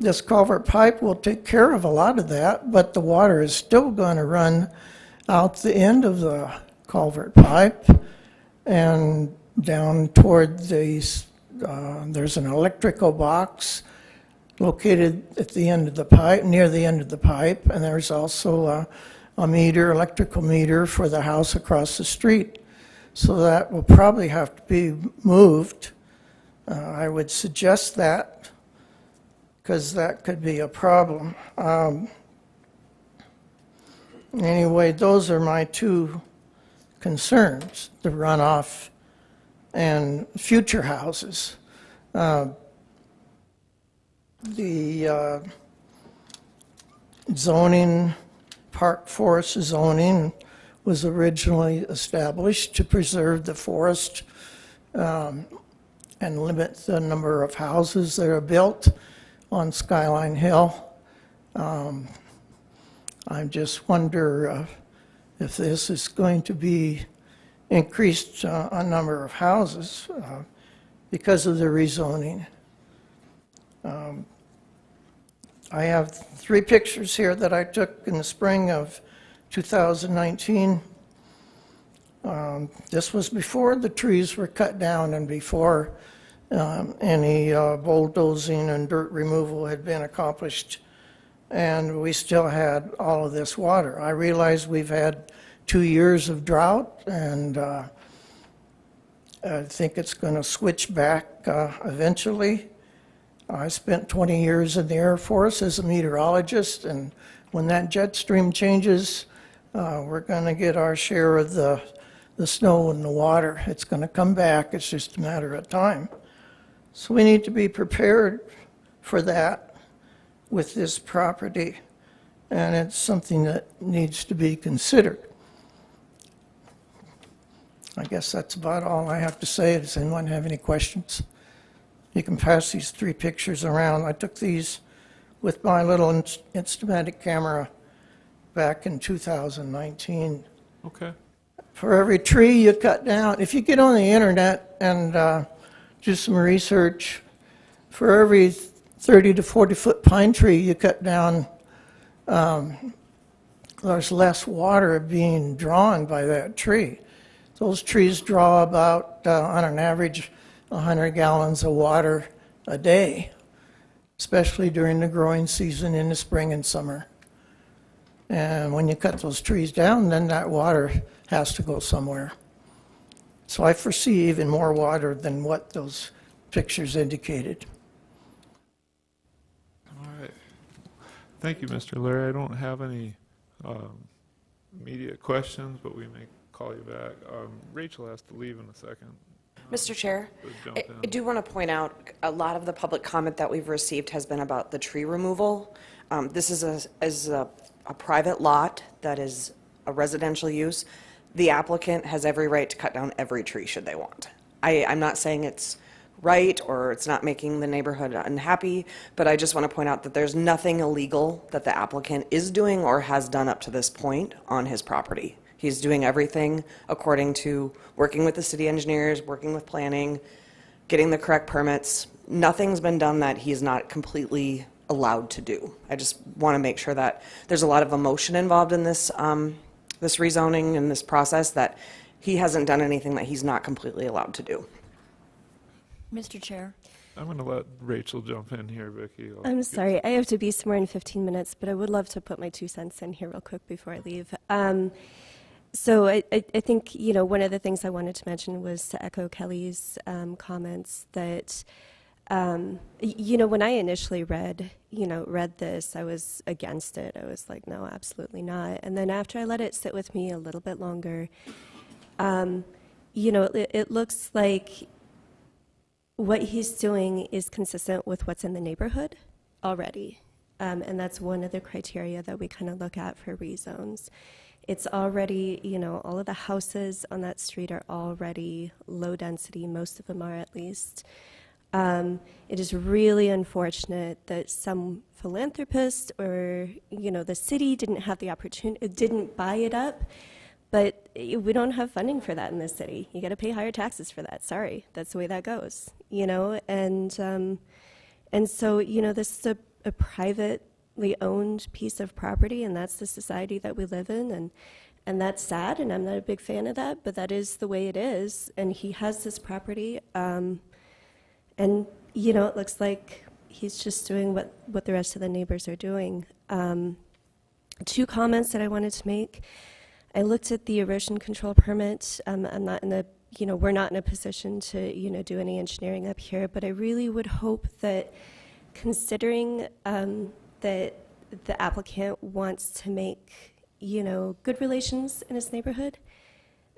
Speaker 14: This culvert pipe will take care of a lot of that, but the water is still going to run out the end of the culvert pipe and down toward there's an electrical box located at the end of the pipe, near the end of the pipe, and there's also a meter, electrical meter for the house across the street. So that will probably have to be moved. I would suggest that, because that could be a problem. Anyway, those are my two concerns, the runoff and future houses. The zoning, park forest zoning, was originally established to preserve the forest and limit the number of houses that are built on Skyline Hill. I just wonder if this is going to be increased a number of houses. because of the rezoning. I have 3 pictures here that I took in the spring of 2019. This was before the trees were cut down and before any bulldozing and dirt removal had been accomplished. And we still had all of this water. I realize we've had 2 years of drought, and I think it's going to switch back eventually. I spent 20 years in the Air Force as a meteorologist, and when that jet stream changes, we're going to get our share of the snow and the water. It's going to come back. It's just a matter of time. So we need to be prepared for that with this property, and it's something that needs to be considered. I guess that's about all I have to say. Does anyone have any questions? You can pass these 3 pictures around. I took these with my little Instamatic camera back in 2019.
Speaker 1: Okay.
Speaker 14: For every tree you cut down, if you get on the internet and do some research, for every 30 to 40 foot pine tree you cut down, there's less water being drawn by that tree. Those trees draw about, on an average, 100 gallons of water a day, especially during the growing season in the spring and summer. And when you cut those trees down, then that water has to go somewhere. So I foresee even more water than what those pictures indicated.
Speaker 1: All right. Thank you, Mr. Larry. I don't have any immediate questions, but we may call you back. Rachel has to leave in a second.
Speaker 11: Mr. Chair,
Speaker 1: Jump
Speaker 11: I
Speaker 1: in.
Speaker 11: do want to point out, a lot of the public comment that we've received has been about the tree removal. This is a private lot that is a residential use. The applicant has every right to cut down every tree should they want. I'm not saying it's right or it's not making the neighborhood unhappy, but I just want to point out that there's nothing illegal that the applicant is doing or has done up to this point on his property. He's doing everything according to working with the city engineers, working with planning, getting the correct permits. Nothing's been done that he's not completely allowed to do. I just want to make sure that there's a lot of emotion involved in this, this rezoning and this process, that he hasn't done anything that he's not completely allowed to do.
Speaker 6: Mr. Chair.
Speaker 1: I'm going to let Rachel jump in here, Vicki.
Speaker 7: I'm sorry, I have to be somewhere in 15 minutes, but I would love to put my 2 cents in here real quick before I leave. So I think, you know, one of the things I wanted to mention was to echo Kelly's comments that, you know, when I initially read this, I was against it. I was like, no, absolutely not. And then after I let it sit with me a little bit longer, you know, it looks like what he's doing is consistent with what's in the neighborhood already. And that's one of the criteria that we kind of look at for rezones. It's already, you know, all of the houses on that street are already low density, most of them are at least. It is really unfortunate that some philanthropist or, you know, the city didn't have the opportunity, didn't buy it up, but we don't have funding for that in this city. You got to pay higher taxes for that. Sorry, that's the way that goes, you know, and so, you know, this is a privately owned piece of property, and that's the society that we live in, and that's sad, and I'm not a big fan of that, but that is the way it is, and he has this property, and, you know, it looks like he's just doing what the rest of the neighbors are doing. 2 comments that I wanted to make. I looked at the erosion control permit. I'm not in a, you know, we're not in a position to, you know, do any engineering up here, but I really would hope that, considering that the applicant wants to make, you know, good relations in his neighborhood,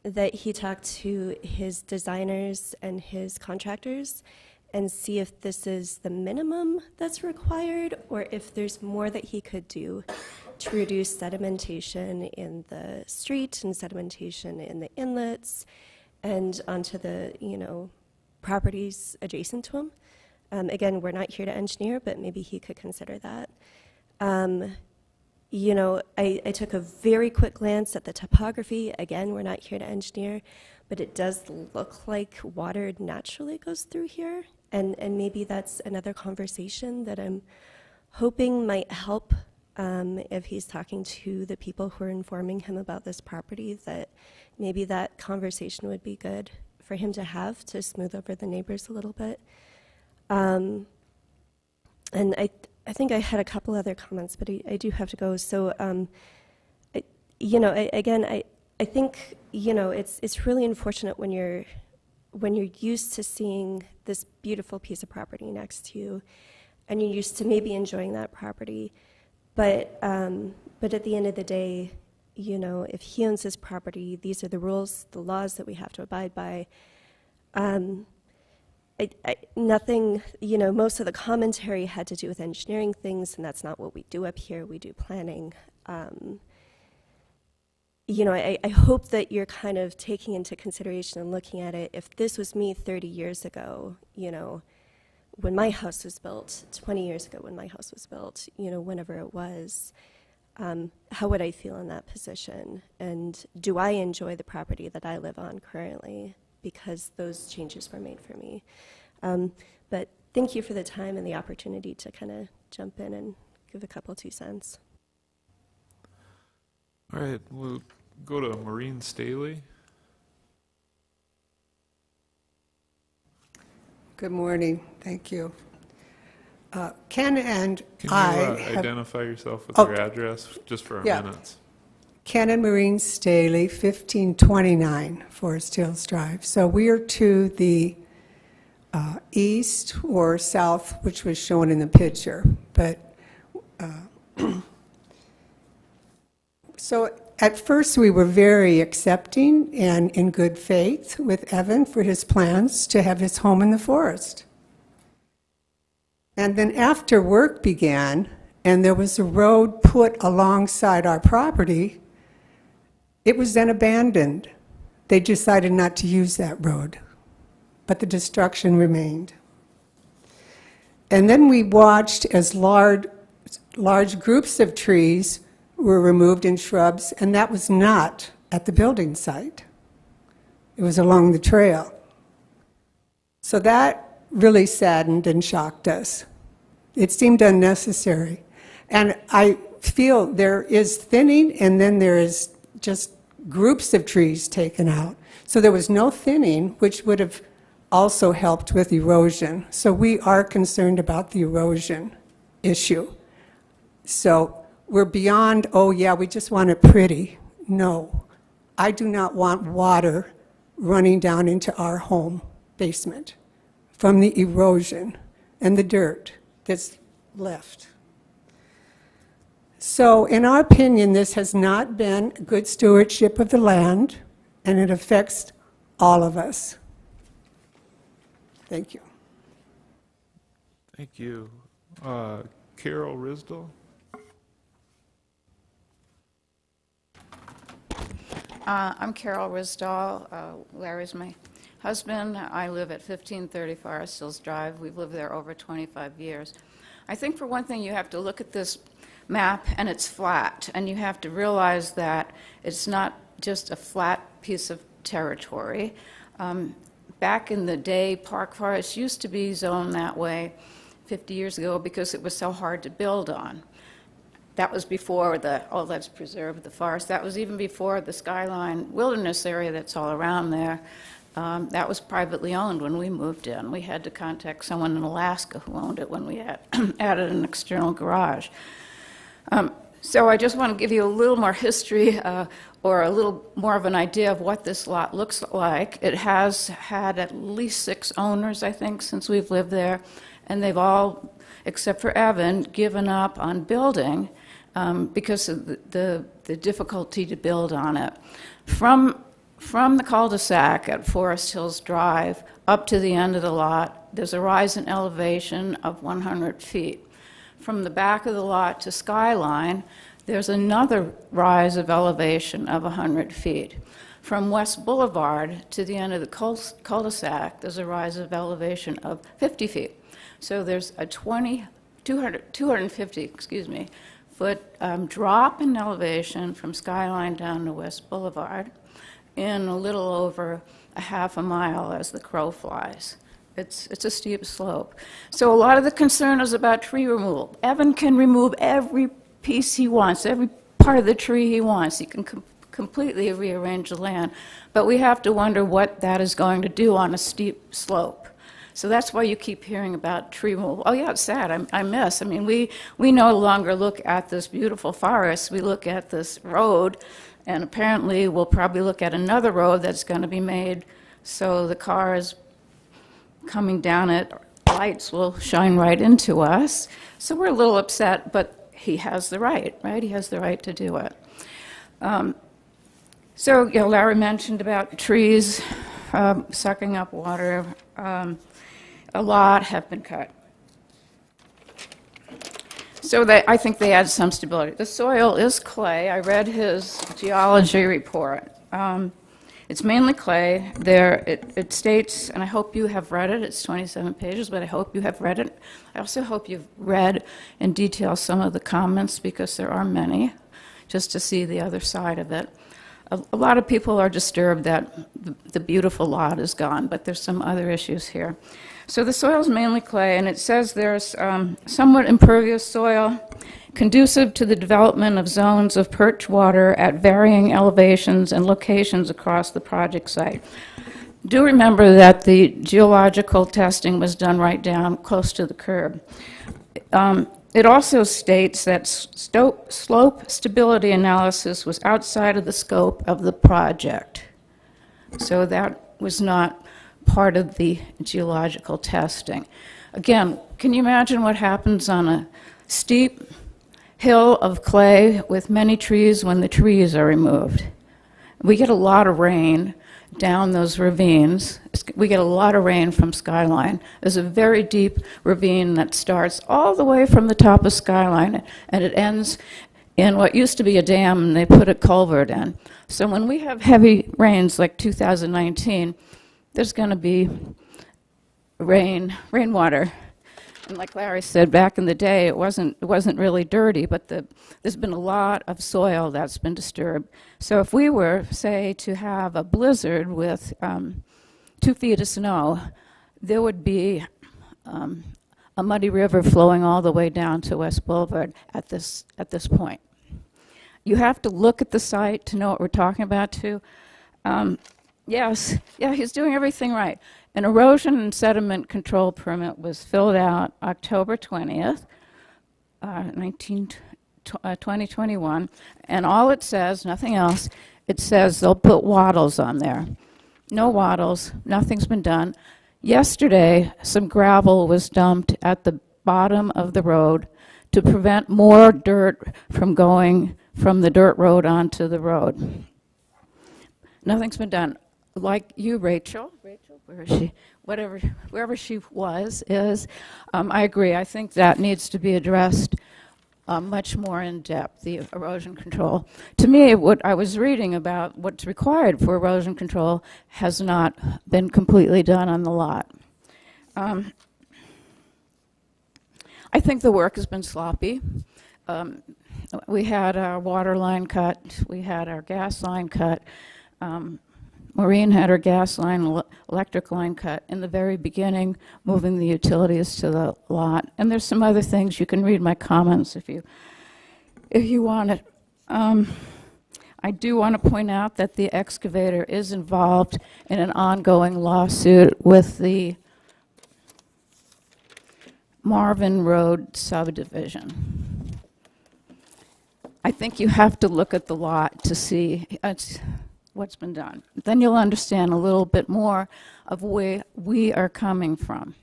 Speaker 7: that he talk to his designers and his contractors and see if this is the minimum that's required or if there's more that he could do to reduce sedimentation in the street and sedimentation in the inlets and onto the, you know, properties adjacent to him. Again, we're not here to engineer, but maybe he could consider that. you know, I took a very quick glance at the topography. Again, we're not here to engineer, but it does look like water naturally goes through here. And maybe that's another conversation that I'm hoping might help if he's talking to the people who are informing him about this property, that maybe that conversation would be good for him to have to smooth over the neighbors a little bit. And I think I had a couple other comments, but I do have to go. So, you know, I think, you know, it's really unfortunate when you're used to seeing this beautiful piece of property next to you, and you're used to maybe enjoying that property, but at the end of the day, you know, if he owns this property, these are the rules, the laws that we have to abide by. Nothing, you know, most of the commentary had to do with engineering things, and that's not what we do up here. We do planning. You know, I hope that you're kind of taking into consideration and looking at it. If this was me 30 years ago, you know, when my house was built, 20 years ago when my house was built, you know, whenever it was, how would I feel in that position? And do I enjoy the property that I live on currently? Because those changes were made for me. But thank you for the time and the opportunity to kind of jump in and give a couple 2 cents.
Speaker 1: All right, we'll go to Maureen Staley.
Speaker 15: Good morning. Thank you. Ken and
Speaker 1: Can
Speaker 15: I
Speaker 1: you
Speaker 15: have,
Speaker 1: identify yourself with
Speaker 15: Oh,
Speaker 1: your address, just for a
Speaker 15: yeah.
Speaker 1: minute?
Speaker 15: Ken and Maureen Staley, 1529 Forest Hills Drive. So we are to the east or south, which was shown in the picture. But so at first we were very accepting and in good faith with Evan for his plans to have his home in the forest. And then after work began and there was a road put alongside our property, it was then abandoned. They decided not to use that road, but the destruction remained. And then we watched as large groups of trees were removed and shrubs, and that was not at the building site. It was along the trail. So that really saddened and shocked us. It seemed unnecessary. And I feel there is thinning, and then there is just groups of trees taken out. So there was no thinning, which would have also helped with erosion. So we are concerned about the erosion issue. So we're beyond, oh yeah, we just want it pretty. No, I do not want water running down into our home basement from the erosion and the dirt that's left. So in our opinion, this has not been good stewardship of the land, and it affects all of us. Thank you.
Speaker 1: Thank you. Carol Risdell?
Speaker 16: I'm Carol Risdall. Larry's my husband. I live at 1530 Forest Hills Drive. We've lived there over 25 years. I think for one thing, you have to look at this map, and it's flat, and you have to realize that it's not just a flat piece of territory. Back in the day, Park Forest used to be zoned that way 50 years ago because it was so hard to build on. That was before the, oh, let's preserve the forest. That was even before the Skyline Wilderness area that's all around there. That was privately owned when we moved in. We had to contact someone in Alaska who owned it when we had added an external garage. So I just want to give you a little more history or a little more of an idea of what this lot looks like. It has had at least 6 owners, I think, since we've lived there, and they've all, except for Evan, given up on building because of the difficulty to build on it. From the cul-de-sac at Forest Hills Drive up to the end of the lot, there's a rise in elevation of 100 feet. From the back of the lot to Skyline, there's another rise of elevation of 100 feet. From West Boulevard to the end of the cul-de-sac, there's a rise of elevation of 50 feet. So there's a 250, foot drop in elevation from Skyline down to West Boulevard in a little over a half a mile as the crow flies. It's a steep slope. So a lot of the concern is about tree removal. Evan can remove every piece he wants, every part of the tree he wants. He can completely rearrange the land. But we have to wonder what that is going to do on a steep slope. So that's why you keep hearing about tree removal. Oh yeah, it's sad, I miss. I mean, we no longer look at this beautiful forest, we look at this road, and apparently we'll probably look at another road that's going to be made so the cars coming down it, lights will shine right into us. So we're a little upset, but he has the right? He has the right to do it. So, you know, Larry mentioned about trees sucking up water. A lot have been cut. So I think they add some stability. The soil is clay. I read his geology report. It's mainly clay. It states, and I hope you have read it, it's 27 pages, but I hope you have read it. I also hope you've read in detail some of the comments, because there are many, just to see the other side of it. A lot of people are disturbed that the beautiful lot is gone, but there's some other issues here. So the soil is mainly clay, and it says there's somewhat impervious soil, conducive to the development of zones of perch water at varying elevations and locations across the project site. Do remember that the geological testing was done right down close to the curb. It also states that slope stability analysis was outside of the scope of the project. So that was not part of the geological testing. Again, can you imagine what happens on a steep hill of clay with many trees when the trees are removed? We get a lot of rain down those ravines. We get a lot of rain from Skyline. There's a very deep ravine that starts all the way from the top of Skyline, and it ends in what used to be a dam, and they put a culvert in. So when we have heavy rains like 2019, there's going to be rainwater. And like Larry said, back in the day, it wasn't really dirty, but there's been a lot of soil that's been disturbed. So if we were, say, to have a blizzard with 2 feet of snow, there would be a muddy river flowing all the way down to West Boulevard at this point. You have to look at the site to know what we're talking about, too. Yes, yeah, he's doing everything right. An erosion and sediment control permit was filled out October 20th, 2021, and all it says, nothing else, it says they'll put wattles on there. No wattles, nothing's been done. Yesterday, some gravel was dumped at the bottom of the road to prevent more dirt from going from the dirt road onto the road. Nothing's been done. Like you, Rachel, where is she? Wherever she is, I agree. I think that needs to be addressed much more in depth, the erosion control. To me, what I was reading about what's required for erosion control has not been completely done on the lot. I think the work has been sloppy. We had our water line cut. We had our gas line cut. Maureen had her gas line, electric line cut in the very beginning, moving the utilities to the lot. And there's some other things. You can read my comments if you want it. I do want to point out that the excavator is involved in an ongoing lawsuit with the Marvin Road subdivision. I think you have to look at the lot to see what's been done. Then you'll understand a little bit more of where we are coming from.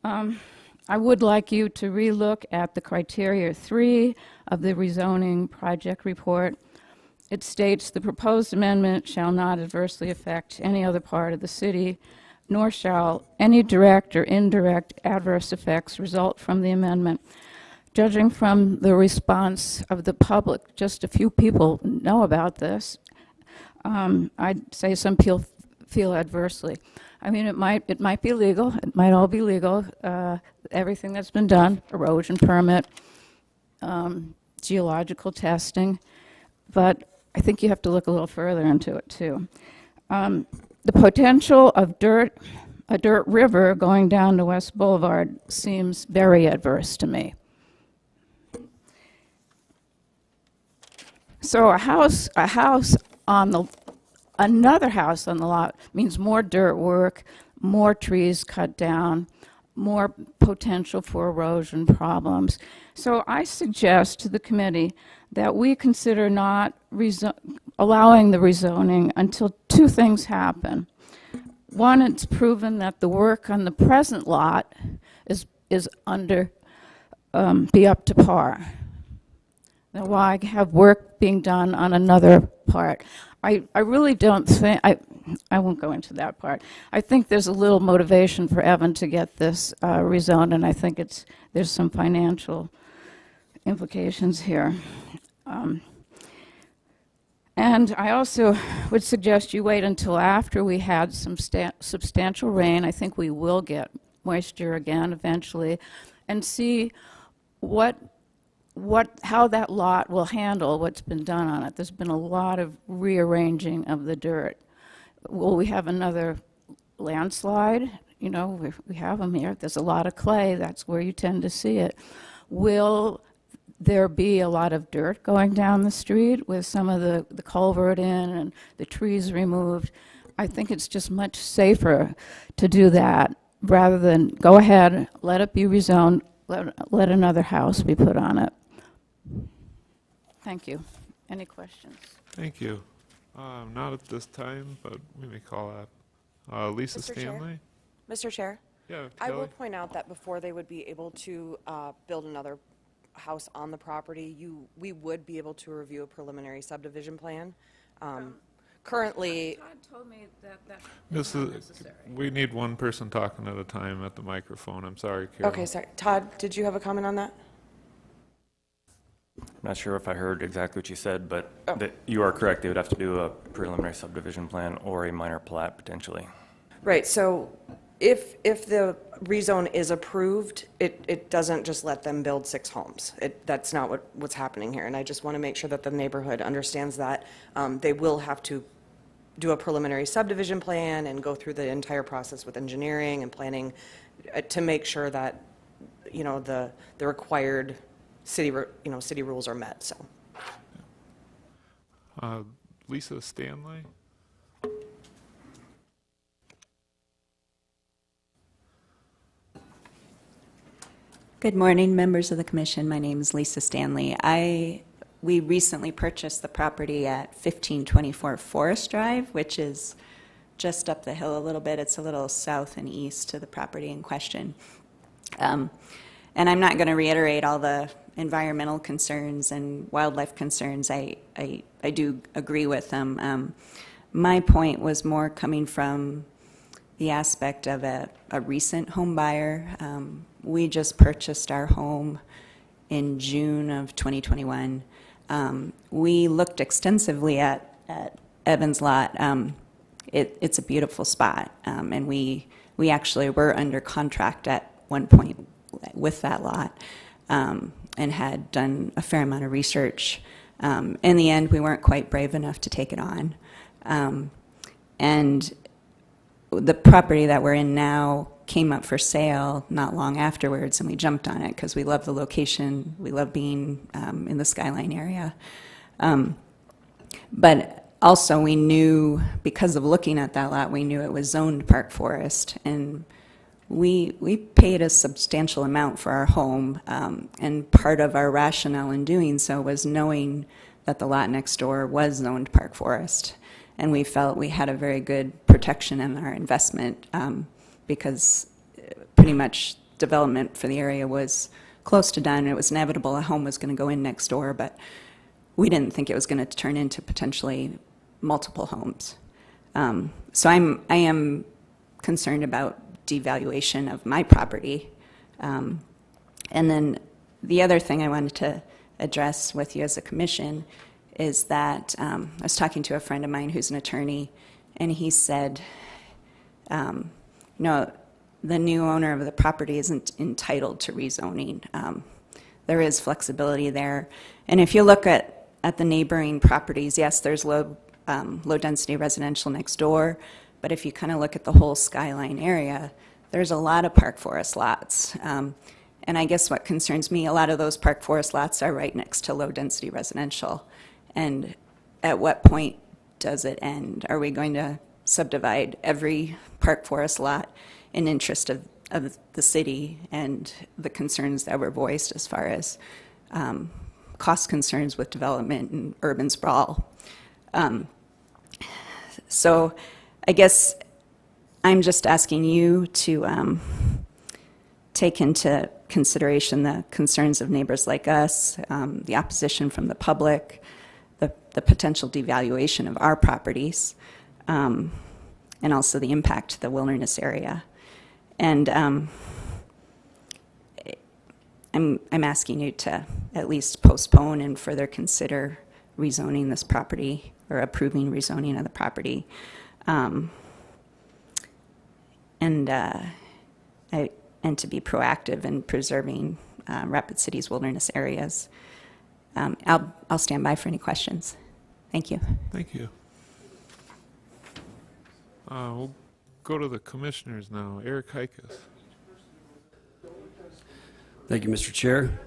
Speaker 16: I would like you to relook at the criteria 3 of the rezoning project report. It states the proposed amendment shall not adversely affect any other part of the city, nor shall any direct or indirect adverse effects result from the amendment. Judging from the response of the public, just a few people know about this. I'd say some people feel adversely. I mean, it might be legal. It might all be legal. Everything that's been done, erosion permit, geological testing, but I think you have to look a little further into it too. The potential of a dirt river going down to West Boulevard seems very adverse to me. So another house on the lot means more dirt work, more trees cut down, more potential for erosion problems. So I suggest to the committee that we consider not allowing the rezoning until two things happen. One, it's proven that the work on the present lot is be up to par. Now, why have work being done on another part? I really don't think, I won't go into that part. I think there's a little motivation for Evan to get this rezoned, and I think there's some financial implications here. And I also would suggest you wait until after we had some substantial rain. I think we will get moisture again eventually, and see how that lot will handle what's been done on it. There's been a lot of rearranging of the dirt. Will we have another landslide? You know, we have them here. There's a lot of clay. That's where you tend to see it. Will there be a lot of dirt going down the street with some of the culvert in and the trees removed? I think it's just much safer to do that rather than go ahead, let it be rezoned, let another house be put on it. Thank you. Any questions?
Speaker 1: Thank you. Not at this time, but we may call that. Lisa
Speaker 11: Mr. Chair?
Speaker 1: Stanley?
Speaker 11: Mr. Chair?
Speaker 1: Yeah,
Speaker 11: I will
Speaker 1: Kelly?
Speaker 11: point out that before they would be able to build another house on the property, we would be able to review a preliminary subdivision plan. Currently,
Speaker 16: Todd told me that is not necessary.
Speaker 1: We need one person talking at a time at the microphone. I'm sorry, Carol.
Speaker 11: okay, sorry. Todd, did you have a comment on that?
Speaker 17: I'm not sure if I heard exactly what you said, but that you are correct. They would have to do a preliminary subdivision plan or a minor plat potentially.
Speaker 11: Right, so if the rezone is approved, it doesn't just let them build 6 homes. That's not what's happening here, and I just want to make sure that the neighborhood understands that. They will have to do a preliminary subdivision plan and go through the entire process with engineering and planning to make sure that, you know, the required city rules are met, so.
Speaker 1: Lisa Stanley?
Speaker 18: Good morning, members of the commission. My name is Lisa Stanley. We recently purchased the property at 1524 Forest Drive, which is just up the hill a little bit. It's a little south and east to the property in question. And I'm not going to reiterate all the environmental concerns and wildlife concerns. I do agree with them. My point was more coming from the aspect of a recent home buyer. We just purchased our home in June of 2021. We looked extensively at Evans Lot. It's a beautiful spot, and we actually were under contract at one point with that lot, and had done a fair amount of research. In the end, we weren't quite brave enough to take it on. And the property that we're in now came up for sale not long afterwards, and we jumped on it because we love the location. We love being in the Skyline area. But also we knew, because of looking at that lot, we knew it was zoned park forest, and we paid a substantial amount for our home, and part of our rationale in doing so was knowing that the lot next door was zoned park forest, and we felt we had a very good protection in our investment, because pretty much development for the area was close to done, and it was inevitable a home was going to go in next door, but we didn't think it was going to turn into potentially multiple homes. So I am concerned about devaluation of my property. And then the other thing I wanted to address with you as a commission is that I was talking to a friend of mine who's an attorney, and he said, no, the new owner of the property isn't entitled to rezoning. there is flexibility there. And if you look at the neighboring properties, yes, there's low-density residential next door, but if you kind of look at the whole skyline area, there's a lot of park forest lots. And I guess what concerns me, a lot of those park forest lots are right next to low-density residential. And at what point does it end? Are we going to subdivide every park forest lot in interest of the city and the concerns that were voiced as far as cost concerns with development and urban sprawl? So I guess I'm just asking you to take into consideration the concerns of neighbors like us, the opposition from the public, the potential devaluation of our properties, and also the impact to the wilderness area. And I'm asking you to at least postpone and further consider rezoning this property or approving rezoning of the property. And to be proactive in preserving Rapid City's wilderness areas. I'll stand by for any questions. Thank you.
Speaker 1: Thank you. We'll go to the commissioners now. Eric Hikas.
Speaker 9: Thank you, Mr. Chair.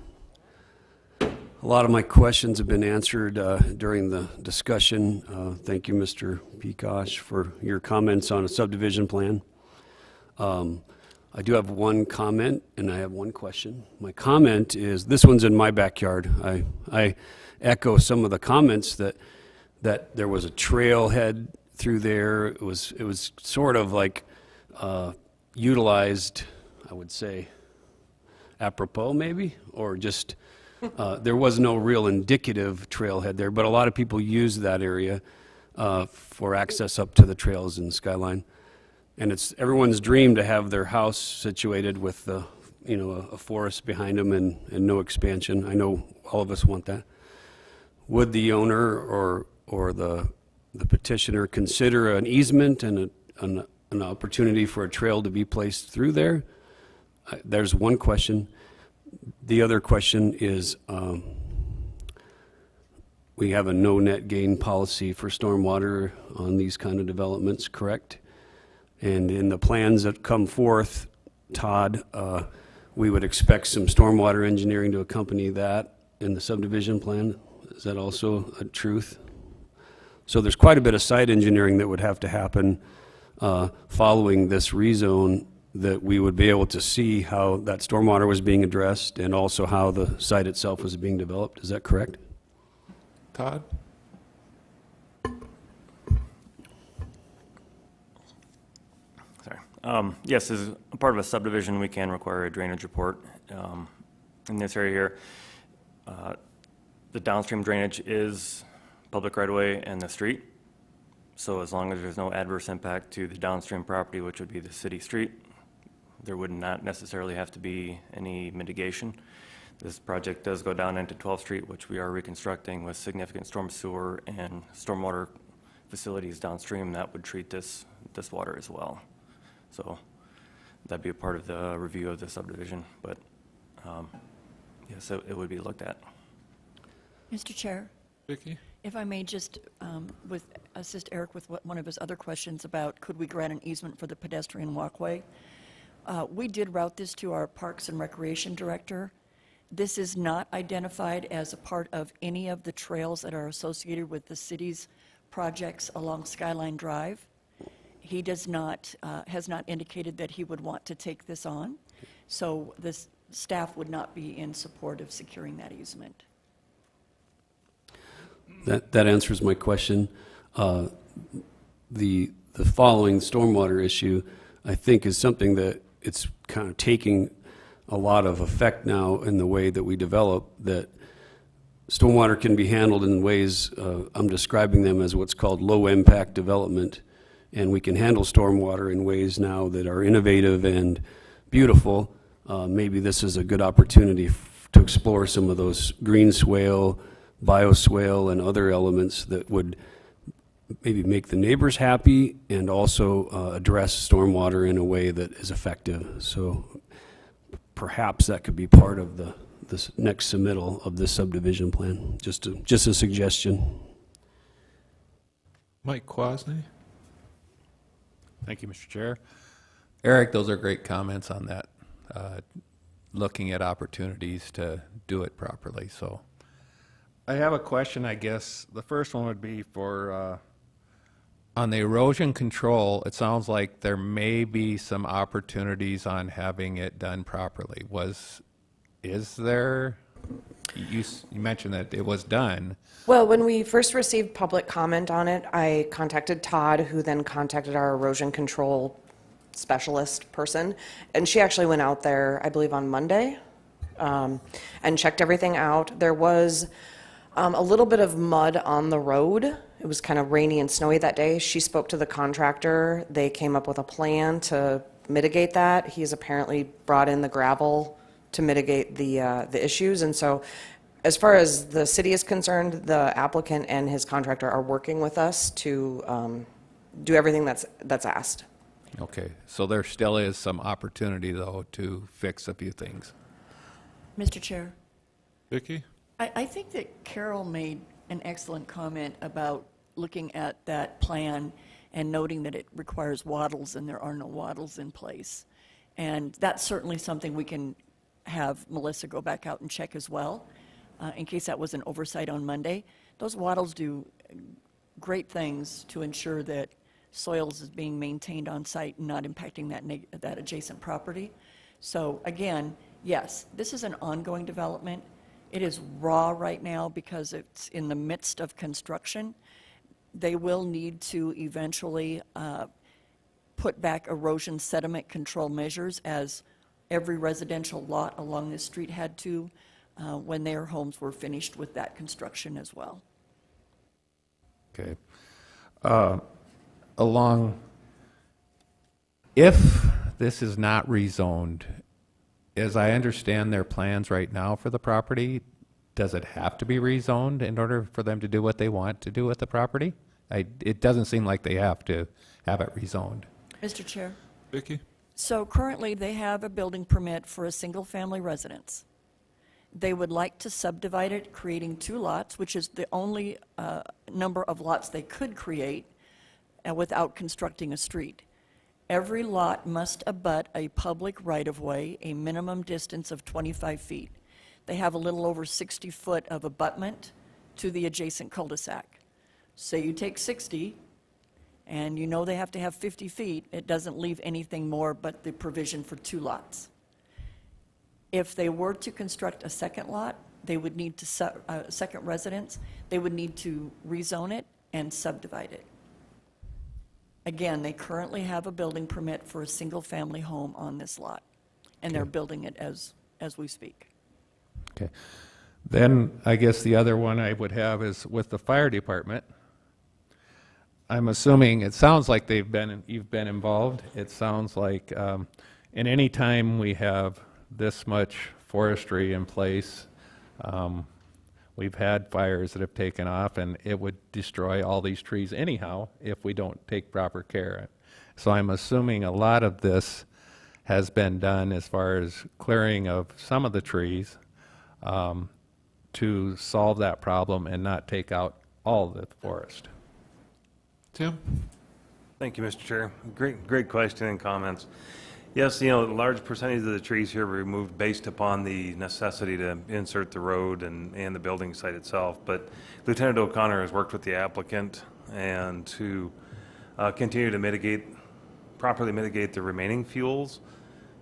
Speaker 9: A lot of my questions have been answered during the discussion. Thank you, Mr. Peacock, for your comments on a subdivision plan. I do have one comment and I have one question. My comment is, this one's in my backyard. I echo some of the comments that there was a trailhead through there. It was sort of like utilized, I would say, apropos maybe, or just there was no real indicative trailhead there, but a lot of people use that area for access up to the trails in Skyline. And it's everyone's dream to have their house situated with a forest behind them and no expansion. I know all of us want that. Would the owner or the petitioner consider an easement and an opportunity for a trail to be placed through there? There's one question. The other question is, we have a no net gain policy for stormwater on these kind of developments, correct? And in the plans that come forth, Todd, we would expect some stormwater engineering to accompany that in the subdivision plan. Is that also a truth? So there's quite a bit of site engineering that would have to happen following this rezone, that we would be able to see how that stormwater was being addressed and also how the site itself was being developed. Is that correct?
Speaker 1: Todd?
Speaker 17: Yes, as a part of a subdivision, we can require a drainage report. In this area here, the downstream drainage is public right-of-way and the street. So as long as there's no adverse impact to the downstream property, which would be the city street, there would not necessarily have to be any mitigation. This project does go down into 12th Street, which we are reconstructing with significant storm sewer and stormwater facilities downstream that would treat this water as well. So that'd be a part of the review of the subdivision, but yes, it would be looked at.
Speaker 6: Mr. Chair?
Speaker 1: Vicki?
Speaker 6: If I may just assist Eric with one of his other questions about could we grant an easement for the pedestrian walkway. We did route this to our Parks and Recreation Director. This is not identified as a part of any of the trails that are associated with the city's projects along Skyline Drive. He does not, has not indicated that he would want to take this on, so this staff would not be in support of securing that easement.
Speaker 9: That answers my question. The following stormwater issue, I think, is something that it's kind of taking a lot of effect now in the way that we develop, that stormwater can be handled in ways, I'm describing them as what's called low impact development. And we can handle stormwater in ways now that are innovative and beautiful. Maybe this is a good opportunity to explore some of those green swale, bioswale, and other elements that would maybe make the neighbors happy and also address stormwater in a way that is effective. So perhaps that could be part of this next submittal of this subdivision plan. Just a suggestion.
Speaker 1: Mike Quasney?
Speaker 5: Thank you, Mr. Chair. Eric, those are great comments on that, looking at opportunities to do it properly. So I have a question, I guess. The first one would be for, on the erosion control, it sounds like there may be some opportunities on having it done properly. Is there? You mentioned that it was done.
Speaker 11: Well, when we first received public comment on it, I contacted Todd, who then contacted our erosion control specialist person, and she actually went out there, I believe, on Monday, and checked everything out. There was a little bit of mud on the road. It was kind of rainy and snowy that day. She spoke to the contractor. They came up with a plan to mitigate that. He's apparently brought in the gravel to mitigate the issues. And so as far as the city is concerned, the applicant and his contractor are working with us to do everything that's asked.
Speaker 5: Okay, so there still is some opportunity, though, to fix a few things.
Speaker 6: Mr. Chair.
Speaker 1: Vicki?
Speaker 6: I think that Carol made an excellent comment about looking at that plan and noting that it requires wattles and there are no wattles in place. And that's certainly something we can have Melissa go back out and check as well, in case that was an oversight on Monday. Those wattles do great things to ensure that soils is being maintained on site and not impacting that adjacent property. So again, yes, this is an ongoing development. It is raw right now because it's in the midst of construction. They will need to eventually put back erosion sediment control measures, as every residential lot along this street had to when their homes were finished with that construction as well.
Speaker 5: Okay. If this is not rezoned, as I understand their plans right now for the property, does it have to be rezoned in order for them to do what they want to do with the property? It doesn't seem like they have to have it rezoned.
Speaker 6: Mr. Chair.
Speaker 1: Vicki?
Speaker 6: So currently they have a building permit for a single-family residence. They would like to subdivide it, creating 2 lots, which is the only number of lots they could create without constructing a street. Every lot must abut a public right-of-way, a minimum distance of 25 feet. They have a little over 60 foot of abutment to the adjacent cul-de-sac. Say you take 60, and you know they have to have 50 feet, it doesn't leave anything more but the provision for 2 lots. If they were to construct a second lot, they would need to, second residence, they would need to rezone it and subdivide it. Again, they currently have a building permit for a single-family home on this lot, and they're building it as we speak.
Speaker 5: Okay. Then I guess the other one I would have is with the fire department. I'm assuming, it sounds like you've been involved. It sounds like, and any time we have this much forestry in place, we've had fires that have taken off, and it would destroy all these trees anyhow if we don't take proper care. So I'm assuming a lot of this has been done as far as clearing of some of the trees to solve that problem and not take out all the forest.
Speaker 1: Tim?
Speaker 19: Thank you, Mr. Chair. Great question and comments. Yes, a large percentage of the trees here were removed based upon the necessity to insert the road and the building site itself. But Lieutenant O'Connor has worked with the applicant and to continue to properly mitigate the remaining fuels,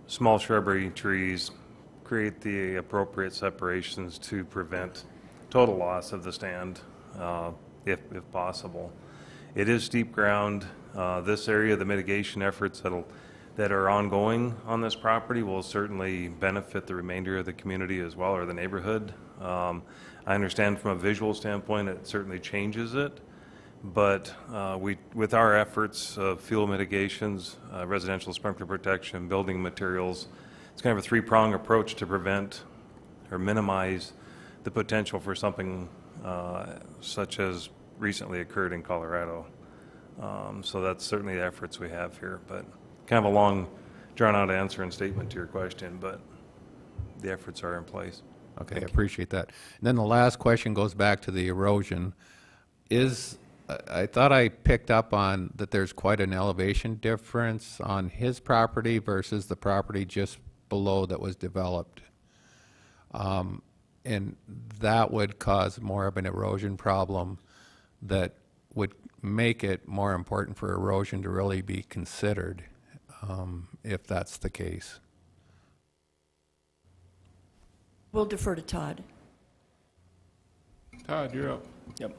Speaker 19: small shrubbery trees, create the appropriate separations to prevent total loss of the stand, if possible. It is steep ground. This area, the mitigation efforts that are ongoing on this property will certainly benefit the remainder of the community as well, or the neighborhood. I understand from a visual standpoint it certainly changes it, but with our efforts of fuel mitigations, residential sprinkler protection, building materials, it's kind of a 3-prong approach to prevent or minimize the potential for something such as recently occurred in Colorado. So that's certainly the efforts we have here, but kind of a long, drawn-out answer and statement to your question, but the efforts are in place.
Speaker 5: Okay, I appreciate that. And then the last question goes back to the erosion. I thought I picked up on that there's quite an elevation difference on his property versus the property just below that was developed. And that would cause more of an erosion problem that would make it more important for erosion to really be considered, if that's the case.
Speaker 6: We'll defer to Todd.
Speaker 1: Todd, you're up.
Speaker 17: Yep.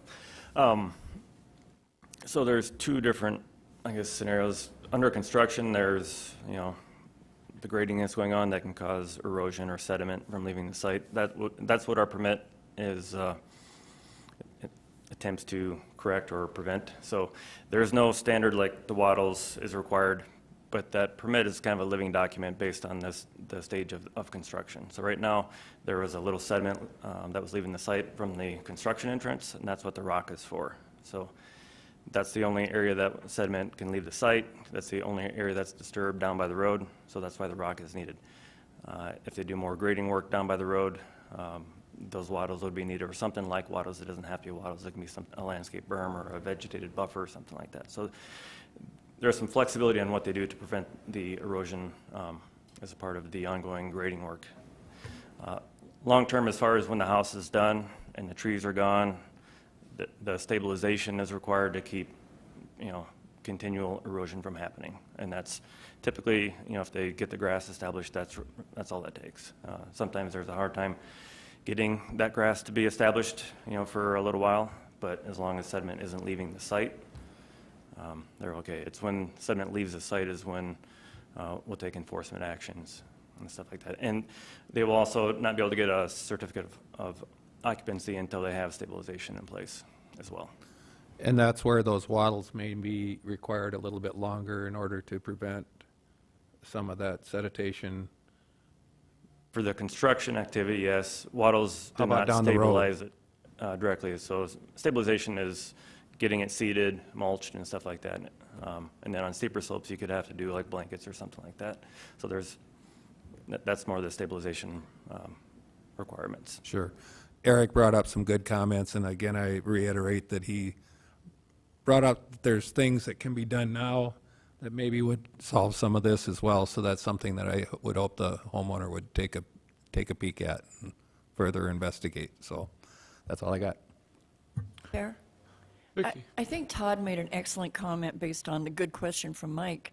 Speaker 17: So there's two different, I guess, scenarios. Under construction, there's, the grading that's going on that can cause erosion or sediment from leaving the site. That's what our permit is, it attempts to correct or prevent. So there's no standard like the Waddles is required, but that permit is kind of a living document based on the stage of construction. So right now, there was a little sediment that was leaving the site from the construction entrance, and that's what the rock is for. So that's the only area that sediment can leave the site. That's the only area that's disturbed down by the road, so that's why the rock is needed. If they do more grading work down by the road, those wattles would be needed, or something like wattles. It doesn't have to be wattles. It can be a landscape berm or a vegetated buffer or something like that. So there's some flexibility on what they do to prevent the erosion as a part of the ongoing grading work. Long term, as far as when the house is done and the trees are gone, the stabilization is required to keep, continual erosion from happening. And that's typically, if they get the grass established, that's all that takes. Sometimes there's a hard time getting that grass to be established, for a little while, but as long as sediment isn't leaving the site, they're okay. It's when sediment leaves the site is when we'll take enforcement actions and stuff like that. And they will also not be able to get a certificate of occupancy until they have stabilization in place as well.
Speaker 5: And that's where those wattles may be required a little bit longer in order to prevent some of that sedimentation.
Speaker 17: For the construction activity, yes, wattles do not stabilize it directly. So stabilization is getting it seeded, mulched, and stuff like that. And then on steeper slopes, you could have to do like blankets or something like that. So that's more the stabilization requirements.
Speaker 5: Sure. Eric brought up some good comments, and again, I reiterate that he brought up that there's things that can be done now that maybe would solve some of this as well. So that's something that I would hope the homeowner would take a peek at and further investigate. So that's all I got.
Speaker 6: Fair. I think Todd made an excellent comment based on the good question from Mike,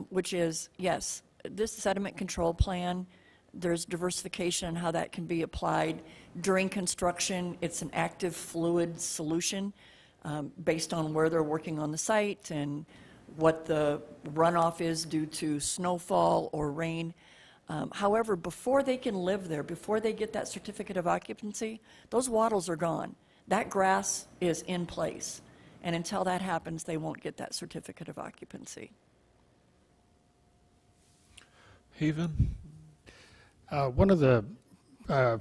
Speaker 6: which is, yes, this sediment control plan, there's diversification on how that can be applied. During construction, it's an active fluid solution based on where they're working on the site and what the runoff is due to snowfall or rain. However, before they can live there, before they get that certificate of occupancy, those wattles are gone. That grass is in place. And until that happens, they won't get that certificate of occupancy.
Speaker 1: Haven?
Speaker 3: One of the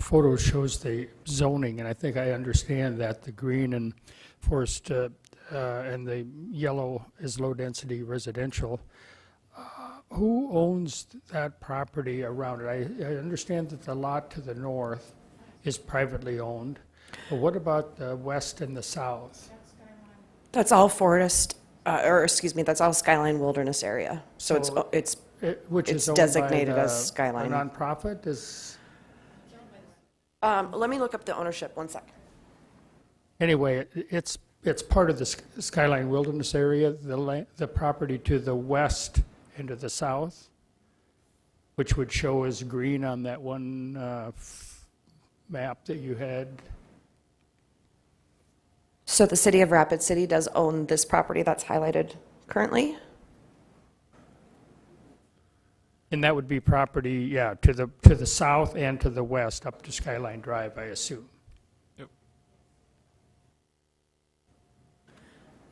Speaker 3: photos shows the zoning, and I think I understand that the green and forest and the yellow is low-density residential. Who owns that property around it? I understand that the lot to the north is privately owned, but what about the west and the south?
Speaker 11: That's all forest, that's all Skyline Wilderness area. So it's designated as Skyline.
Speaker 3: A nonprofit is.
Speaker 11: Let me look up the ownership, one sec.
Speaker 3: Anyway, it's part of the Skyline Wilderness area, the property to the west and to the south, which would show as green on that one map that you had.
Speaker 11: So the city of Rapid City does own this property that's highlighted currently?
Speaker 3: And that would be property, yeah, to the south and to the west, up to Skyline Drive, I assume.
Speaker 1: Yep.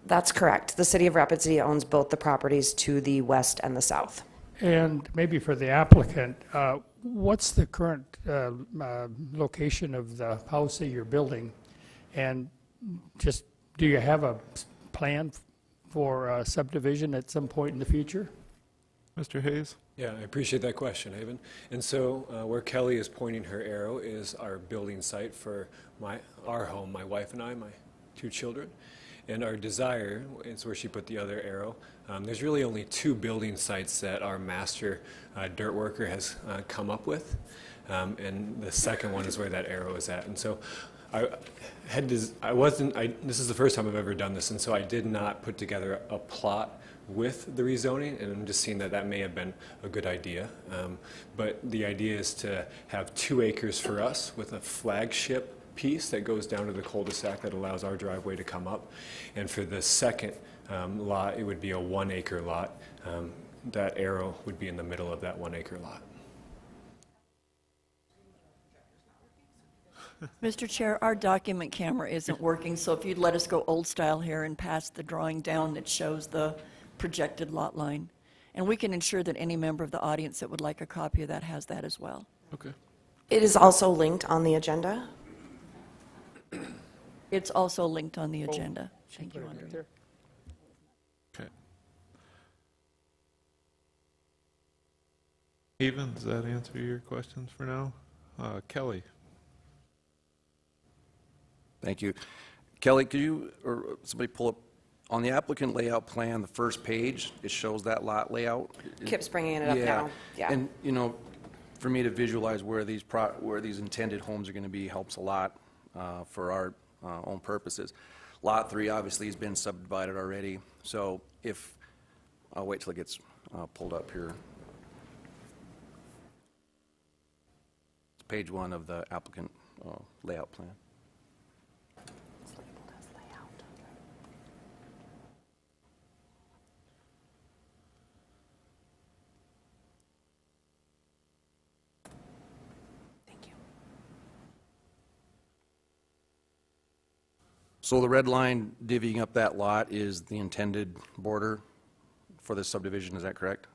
Speaker 11: That's correct. The city of Rapid City owns both the properties to the west and the south.
Speaker 3: And maybe for the applicant, what's the current location of the house that you're building? And just, do you have a plan for subdivision at some point in the future?
Speaker 1: Mr. Hayes?
Speaker 12: Yeah, I appreciate that question, Haven. And so where Kelly is pointing her arrow is our building site for our home, my wife and I, my 2 children. And our desire is where she put the other arrow. There's really only 2 building sites that our master dirt worker has come up with. And the second one is where that arrow is at. And so this is the first time I've ever done this, and so I did not put together a plot with the rezoning, and I'm just seeing that that may have been a good idea. But the idea is to have 2 acres for us with a flagship piece that goes down to the cul-de-sac that allows our driveway to come up. And for the second lot, it would be a 1-acre lot. That arrow would be in the middle of that 1-acre lot.
Speaker 6: Mr. Chair, our document camera isn't working, so if you'd let us go old style here and pass the drawing down that shows the projected lot line. And we can ensure that any member of the audience that would like a copy of that has that as well.
Speaker 1: Okay.
Speaker 11: It is also linked on the agenda.
Speaker 6: It's also linked on the agenda. Thank you, Andre.
Speaker 1: Okay. Haven, does that answer your questions for now? Kelly?
Speaker 13: Thank you. Kelly, could you, or somebody pull up, on the applicant layout plan, the first page, it shows that lot layout?
Speaker 11: Kip's bringing it up now. Yeah.
Speaker 13: And, for me to visualize where these intended homes are going to be helps a lot for our own purposes. Lot 3 obviously has been subdivided already, so I'll wait till it gets pulled up here. It's page 1 of the applicant layout plan. So the red line divvying up that lot is the intended border for this subdivision, is that correct?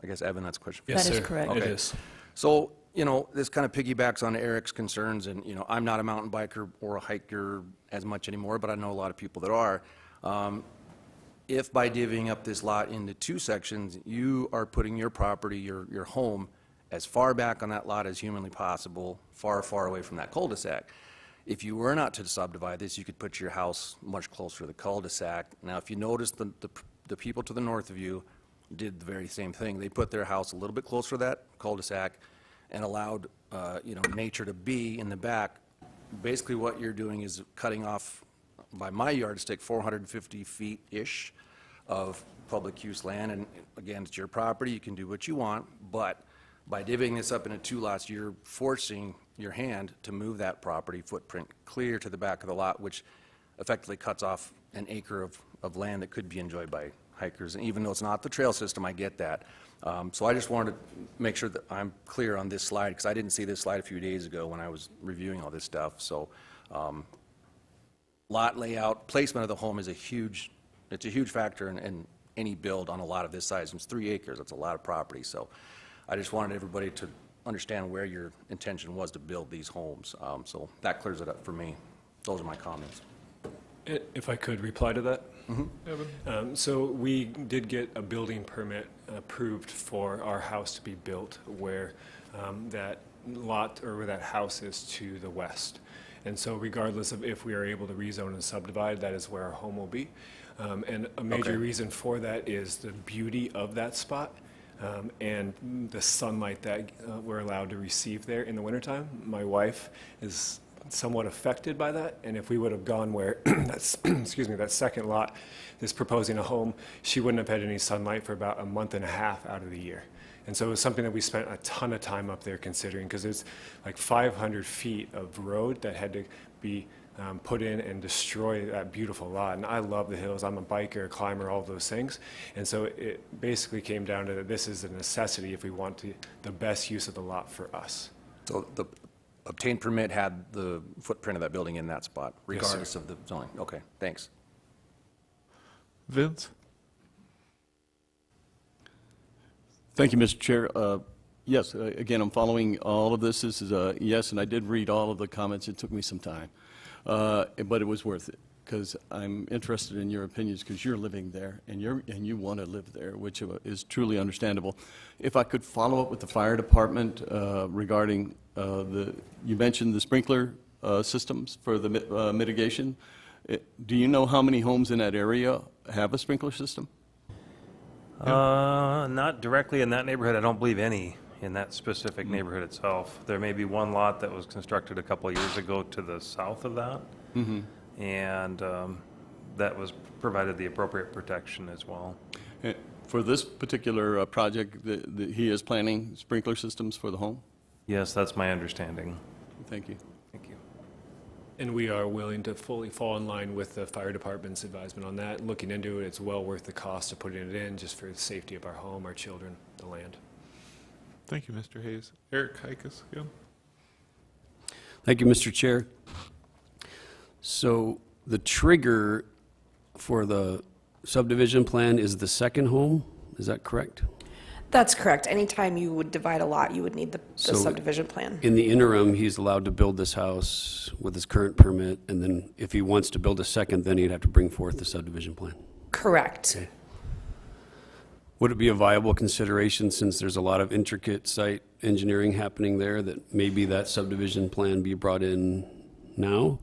Speaker 13: I guess, Evan, that's a question for you.
Speaker 12: Yes,
Speaker 6: That is
Speaker 12: sir.
Speaker 6: correct.
Speaker 12: It is.
Speaker 13: So, this kind of piggybacks on Eric's concerns, and, I'm not a mountain biker or a hiker as much anymore, but I know a lot of people that are. If by divvying up this lot into 2 sections, you are putting your property, your home, as far back on that lot as humanly possible, far, far away from that cul-de-sac. If you were not to subdivide this, you could put your house much closer to the cul-de-sac. Now, if you notice, the people to the north of you did the very same thing. They put their house a little bit closer to that cul-de-sac and allowed, nature to be in the back. Basically, what you're doing is cutting off, by my yardstick, 450 feet-ish of public use land. And again, it's your property. You can do what you want. But by divvying this up into 2 lots, you're forcing your hand to move that property footprint clear to the back of the lot, which effectively cuts off an acre of land that could be enjoyed by hikers. And even though it's not the trail system, I get that. So I just wanted to make sure that I'm clear on this slide, because I didn't see this slide a few days ago when I was reviewing all this stuff. So lot layout, placement of the home is a huge factor in any build on a lot of this size. It's 3 acres, that's a lot of property. So I just wanted everybody to understand where your intention was to build these homes. So that clears it up for me. Those are my comments.
Speaker 12: If I could reply to that?
Speaker 1: Evan?
Speaker 12: So we did get a building permit approved for our house to be built where that lot or where that house is to the west. And so regardless of if we are able to rezone and subdivide, that is where our home will be. And a major reason for that is the beauty of that spot. And the sunlight that we're allowed to receive there in the wintertime. My wife is somewhat affected by that, and if we would have gone where that second lot is proposing a home, she wouldn't have had any sunlight for about a month and a half out of the year. And so it was something that we spent a ton of time up there considering, because there's like 500 feet of road that had to be put in and destroy that beautiful lot. And I love the hills. I'm a biker, a climber, all those things. And so it basically came down to that this is a necessity if we want the best use of the lot for us.
Speaker 13: So the obtained permit had the footprint of that building in that spot, regardless of the zoning. Okay, thanks.
Speaker 1: Vince?
Speaker 8: Thank you, Mr. Chair. Yes, again, I'm following all of this. This is a yes, and I did read all of the comments. It took me some time, but it was worth it. because I'm interested in your opinions, because you're living there, and you want to live there, which is truly understandable. If I could follow up with the fire department regarding you mentioned the sprinkler systems for the mitigation. Do you know how many homes in that area have a sprinkler system?
Speaker 19: Not directly in that neighborhood. I don't believe any in that specific neighborhood itself. There may be one lot that was constructed a couple of years ago to the south of that, and that was provided the appropriate protection as well.
Speaker 8: For this particular project, he is planning sprinkler systems for the home?
Speaker 19: Yes, that's my understanding.
Speaker 8: Thank you.
Speaker 12: Thank you. And we are willing to fully fall in line with the fire department's advisement on that. Looking into it, it's well worth the cost of putting it in just for the safety of our home, our children, the land.
Speaker 1: Thank you, Mr. Hayes. Eric Hikas again.
Speaker 9: Thank you, Mr. Chair. So the trigger for the subdivision plan is the second home, is that correct?
Speaker 11: That's correct. Anytime you would divide a lot, you would need the
Speaker 9: So
Speaker 11: subdivision plan.
Speaker 9: In the interim, he's allowed to build this house with his current permit, and then if he wants to build a second, then he'd have to bring forth the subdivision plan.
Speaker 11: Correct.
Speaker 9: Okay. Would it be a viable consideration, since there's a lot of intricate site engineering happening there, that maybe that subdivision plan be brought in now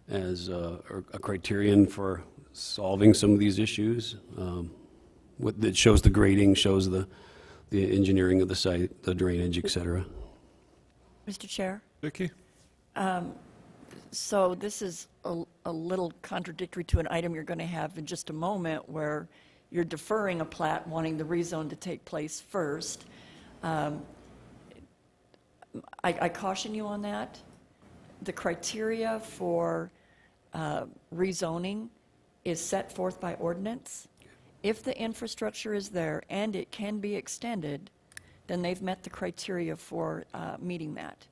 Speaker 9: as a criterion for solving some of these issues? That shows the grading, shows the engineering of the site, the drainage, et cetera.
Speaker 6: Mr. Chair?
Speaker 1: Vicki?
Speaker 6: So this is a little contradictory to an item you're going to have in just a moment, where you're deferring a plat, wanting the rezone to take place first. I caution you on that. The criteria for rezoning is set forth by ordinance. If the infrastructure is there and it can be extended, then they've met the criteria for meeting that.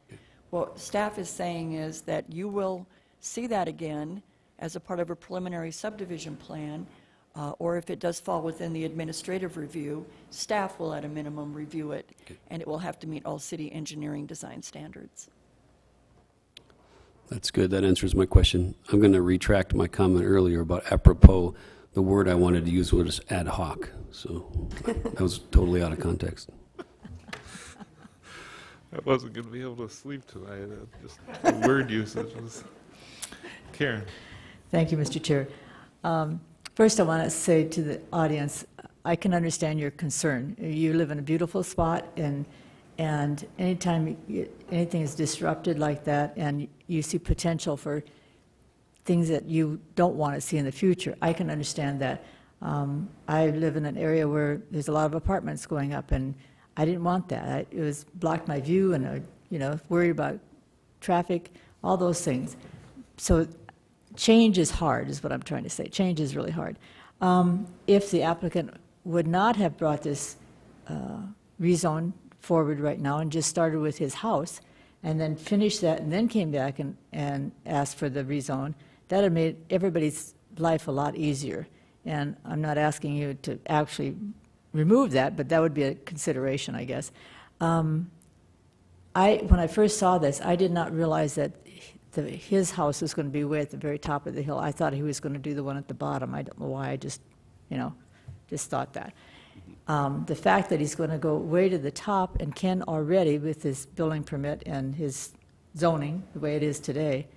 Speaker 6: What staff is saying is that you will see that again as a part of a preliminary subdivision plan, or if it does fall within the administrative review, staff will at a minimum review it, and it will have to meet all city engineering design standards.
Speaker 9: That's good. That answers my question. I'm going to retract my comment earlier about apropos. The word I wanted to use was ad hoc, so that was totally out of context.
Speaker 1: I wasn't going to be able to sleep tonight. Just the word usage was. Karen.
Speaker 10: Thank you, Mr. Chair. First, I want to say to the audience, I can understand your concern. You live in a beautiful spot, and anytime anything is disrupted like that, and you see potential for things that you don't want to see in the future, I can understand that. I live in an area where there's a lot of apartments going up, and I didn't want that. It was blocked my view, and I, worried about traffic, all those things. So change is hard, is what I'm trying to say. Change is really hard. If the applicant would not have brought this rezone forward right now and just started with his house and then finished that and then came back and asked for the rezone, that would have made everybody's life a lot easier. And I'm not asking you to actually remove that, but that would be a consideration, I guess. When I first saw this, I did not realize that his house was going to be way at the very top of the hill. I thought he was going to do the one at the bottom. I don't know why. I just thought that. The fact that he's going to go way to the top and can already, with his building permit and his zoning, the way it is today,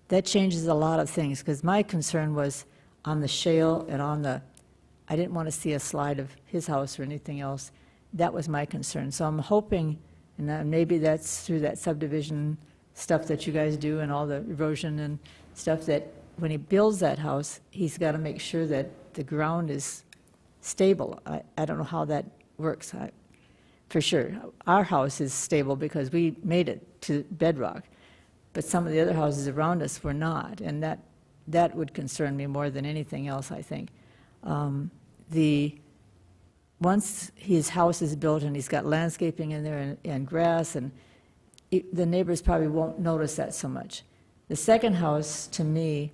Speaker 10: that changes a lot of things, because my concern was on the shale and I didn't want to see a slide of his house or anything else. That was my concern. So I'm hoping, and maybe that's through that subdivision stuff that you guys do and all the erosion and stuff, that when he builds that house, he's got to make sure that the ground is stable. I don't know how that works. For sure, our house is stable because we made it to bedrock, but some of the other houses around us were not, and that would concern me more than anything else, I think. Once his house is built and he's got landscaping in there and grass, and the neighbors probably won't notice that so much. The second house, to me,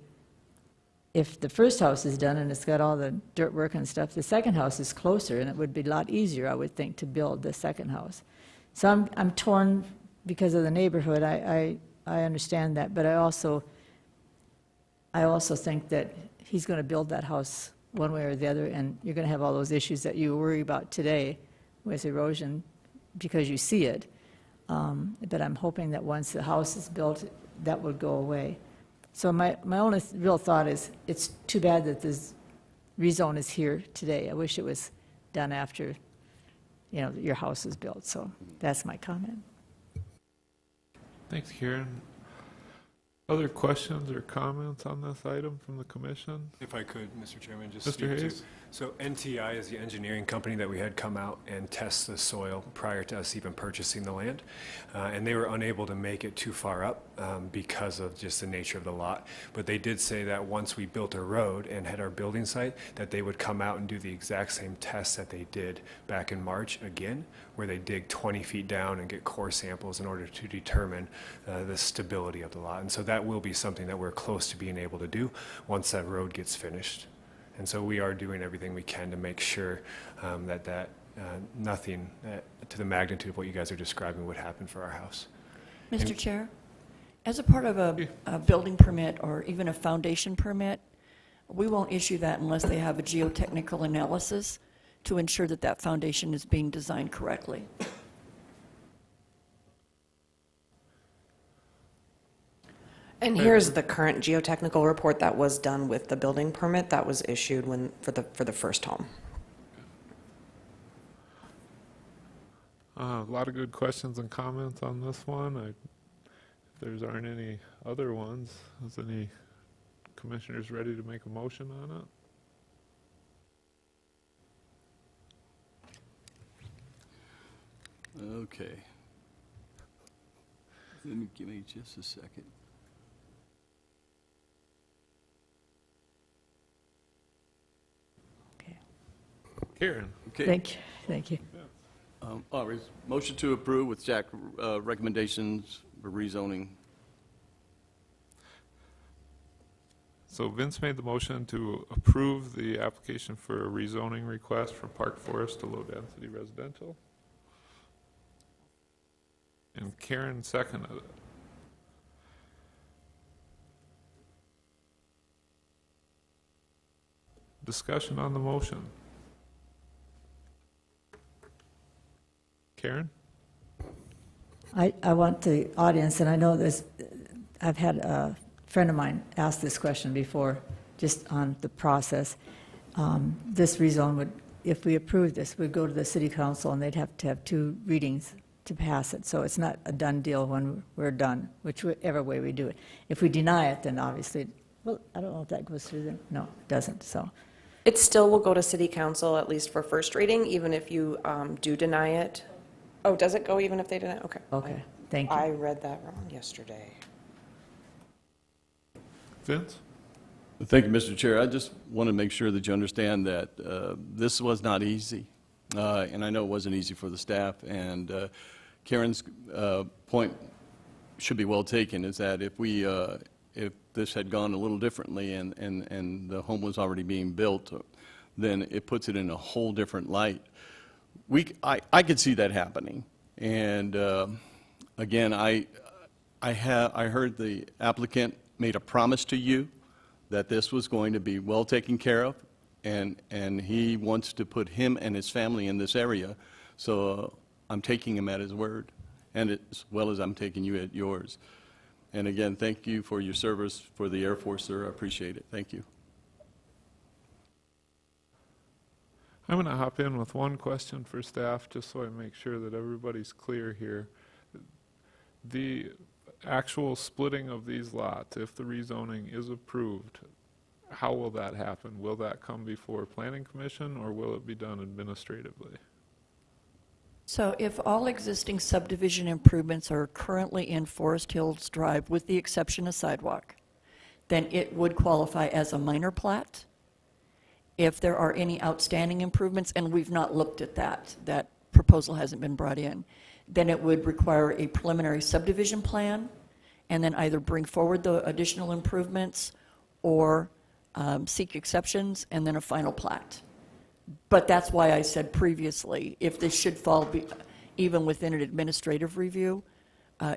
Speaker 10: if the first house is done and it's got all the dirt work and stuff, the second house is closer, and it would be a lot easier, I would think, to build the second house. So I'm torn because of the neighborhood. I understand that, but I also I also think that he's going to build that house one way or the other, and you're going to have all those issues that you worry about today with erosion because you see it. But I'm hoping that once the house is built, that will go away. So my only real thought is it's too bad that this rezone is here today. I wish it was done after, you know, your house is built. So that's my comment.
Speaker 1: Thanks, Karen. Other questions or comments on this item from the commission?
Speaker 12: If I could, Mr. Chairman, just
Speaker 1: Mr.
Speaker 12: speak to-
Speaker 1: Hayes?
Speaker 12: So NTI is the engineering company that we had come out and test the soil prior to us even purchasing the land. And they were unable to make it too far up because of just the nature of the lot. But they did say that once we built a road and had our building site, that they would come out and do the exact same tests that they did back in March again, where they dig 20 feet down and get core samples in order to determine the stability of the lot. And so that will be something that we're close to being able to do once that road gets finished. And so we are doing everything we can to make sure that nothing to the magnitude of what you guys are describing would happen for our house.
Speaker 6: Mr. Chair, as a part of a building permit or even a foundation permit, we won't issue that unless they have a geotechnical analysis to ensure that that foundation is being designed correctly.
Speaker 11: And here's the current geotechnical report that was done with the building permit that was issued for the first home.
Speaker 1: A lot of good questions and comments on this one. If there's aren't any other ones, is any commissioners ready to make a motion on it?
Speaker 8: Okay. Give me just a second.
Speaker 1: Karen?
Speaker 8: Okay.
Speaker 10: Thank you.
Speaker 8: All right, motion to approve with Jack recommendations for rezoning.
Speaker 1: So Vince made the motion to approve the application for a rezoning request from Park Forest to low-density residential. And Karen seconded it. Discussion on the motion. Karen?
Speaker 10: I want the audience, and I know this, I've had a friend of mine ask this question before, just on the process. This rezone would, if we approve this, would go to the city council, and they'd have to have 2 readings to pass it. So it's not a done deal when we're done, whichever way we do it. If we deny it, then obviously, well, I don't know if that goes through then. No, it doesn't, so.
Speaker 11: It still will go to city council, at least for first reading, even if you do deny it. Oh, does it go even if they deny it? Okay.
Speaker 10: Okay, thank you.
Speaker 11: I read that wrong yesterday.
Speaker 1: Vince?
Speaker 8: Thank you, Mr. Chair. I just want to make sure that you understand that this was not easy, and I know it wasn't easy for the staff. And Karen's point should be well taken, is that if this had gone a little differently and the home was already being built, then it puts it in a whole different light. I could see that happening, and again, I heard the applicant made a promise to you that this was going to be well taken care of, and he wants to put him and his family in this area, so I'm taking him at his word, and as well as I'm taking you at yours. And again, thank you for your service for the Air Force, sir. I appreciate it. Thank you.
Speaker 1: I'm going to hop in with one question for staff, just so I make sure that everybody's clear here. The actual splitting of these lots, if the rezoning is approved, how will that happen? Will that come before Planning Commission, or will it be done administratively?
Speaker 6: So if all existing subdivision improvements are currently in Forest Hills Drive, with the exception of sidewalk, then it would qualify as a minor plat. If there are any outstanding improvements, and we've not looked at that proposal hasn't been brought in, then it would require a preliminary subdivision plan, and then either bring forward the additional improvements or seek exceptions, and then a final plat. But that's why I said previously, if this should fall even within an administrative review,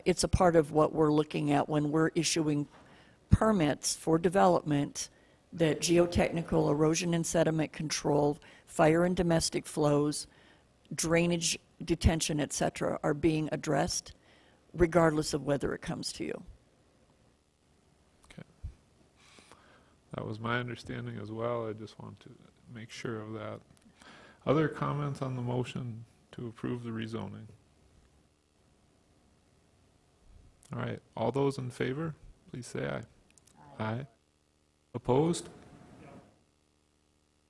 Speaker 6: it's a part of what we're looking at when we're issuing permits for development that geotechnical, erosion and sediment control, fire and domestic flows, drainage, detention, et cetera, are being addressed, regardless of whether it comes to you.
Speaker 1: That was my understanding as well. I just want to make sure of that. Other comments on the motion to approve the rezoning? All right, all those in favor, please say aye. Aye. Opposed?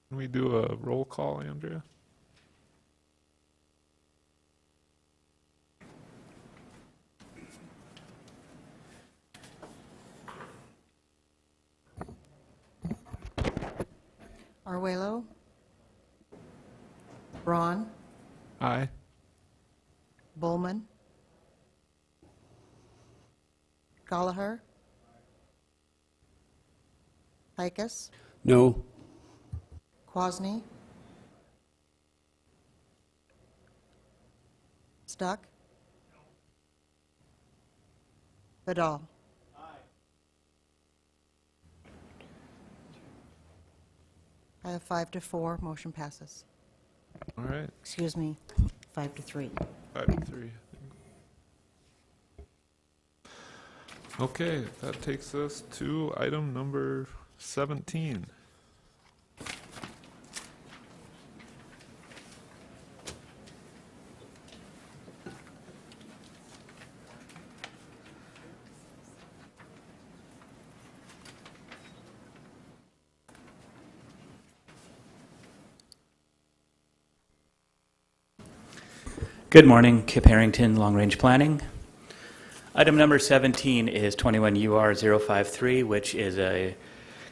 Speaker 1: Can we do a roll call, Andrea?
Speaker 20: Arguello? Braun?
Speaker 1: Aye.
Speaker 20: Bowman? Gallagher? Picus?
Speaker 9: No.
Speaker 20: Quasny? Stuck? Vidal? I have 5 to 4, motion passes.
Speaker 1: All right.
Speaker 20: Excuse me, 5 to 3.
Speaker 1: 5 to 3. Okay, that takes us to item number 17.
Speaker 21: Good morning, Kip Harrington, Long Range Planning. Item number 17 is 21 UR 053, which is a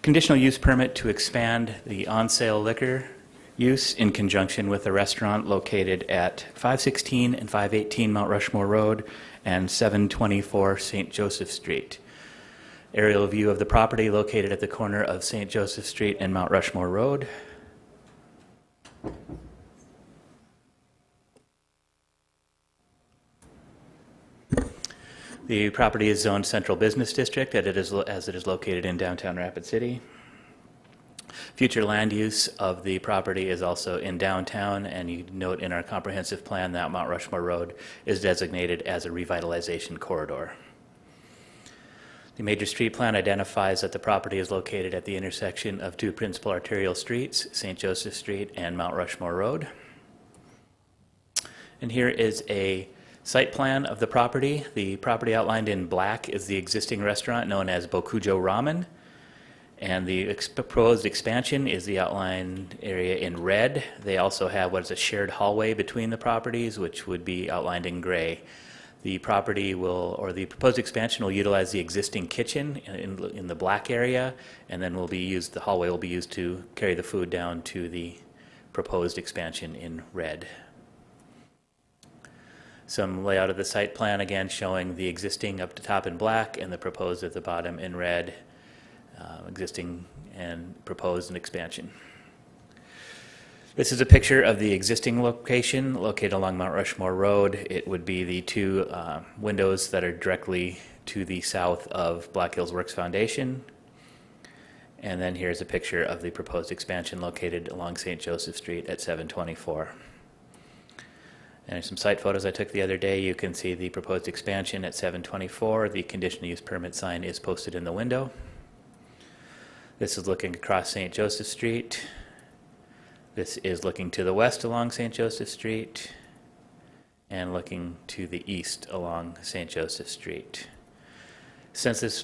Speaker 21: conditional use permit to expand the on-sale liquor use in conjunction with a restaurant located at 516 and 518 Mount Rushmore Road and 724 St. Joseph Street. Aerial view of the property located at the corner of St. Joseph Street and Mount Rushmore Road. The property is zoned Central Business District as it is located in downtown Rapid City. Future land use of the property is also in downtown, and you note in our comprehensive plan that Mount Rushmore Road is designated as a revitalization corridor. The major street plan identifies that the property is located at the intersection of two principal arterial streets, St. Joseph Street and Mount Rushmore Road. And here is a site plan of the property. The property outlined in black is the existing restaurant known as Bokujo Ramen. And the proposed expansion is the outlined area in red. They also have what is a shared hallway between the properties, which would be outlined in gray. The property will, or the proposed expansion will utilize the existing kitchen in the black area, and then the hallway will be used to carry the food down to the proposed expansion in red. Some layout of the site plan, again, showing the existing up to top in black and the proposed at the bottom in red, existing and proposed and expansion. This is a picture of the existing location located along Mount Rushmore Road. It would be the two windows that are directly to the south of Black Hills Works Foundation. And then here's a picture of the proposed expansion located along St. Joseph Street at 724. And there's some site photos I took the other day. You can see the proposed expansion at 724. The conditional use permit sign is posted in the window. This is looking across St. Joseph Street. This is looking to the west along St. Joseph Street and looking to the east along St. Joseph Street. Since this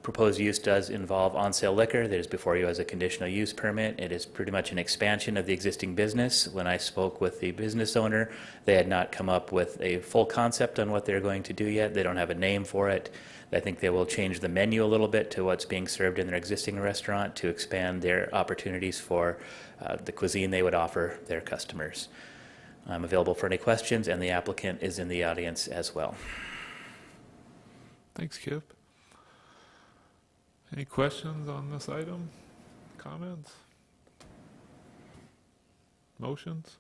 Speaker 21: proposed use does involve on-sale liquor that is before you as a conditional use permit, it is pretty much an expansion of the existing business. When I spoke with the business owner, they had not come up with a full concept on what they're going to do yet. They don't have a name for it. I think they will change the menu a little bit to what's being served in their existing restaurant to expand their opportunities for the cuisine they would offer their customers. I'm available for any questions, and the applicant is in the audience as well.
Speaker 1: Thanks, Kip. Any questions on this item? Comments? Motions?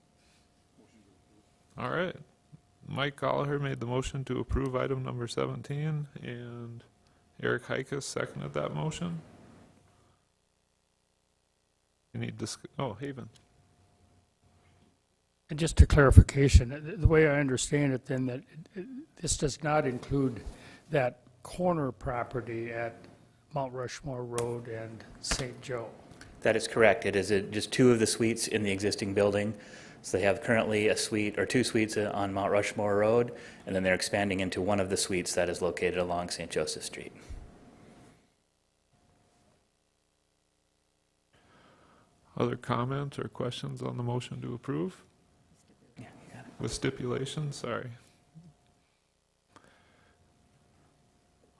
Speaker 1: All right. Mike Gallagher made the motion to approve item number 17, and Eric Heikus seconded that motion. Any oh, Haven.
Speaker 3: And just a clarification, the way I understand it then, that this does not include that corner property at Mount Rushmore Road and St. Joe.
Speaker 21: That is correct. It is just two of the suites in the existing building. So they have currently a suite or two suites on Mount Rushmore Road, and then they're expanding into one of the suites that is located along St. Joseph Street.
Speaker 1: Other comments or questions on the motion to approve?
Speaker 21: Yeah, got it.
Speaker 1: With stipulations, sorry.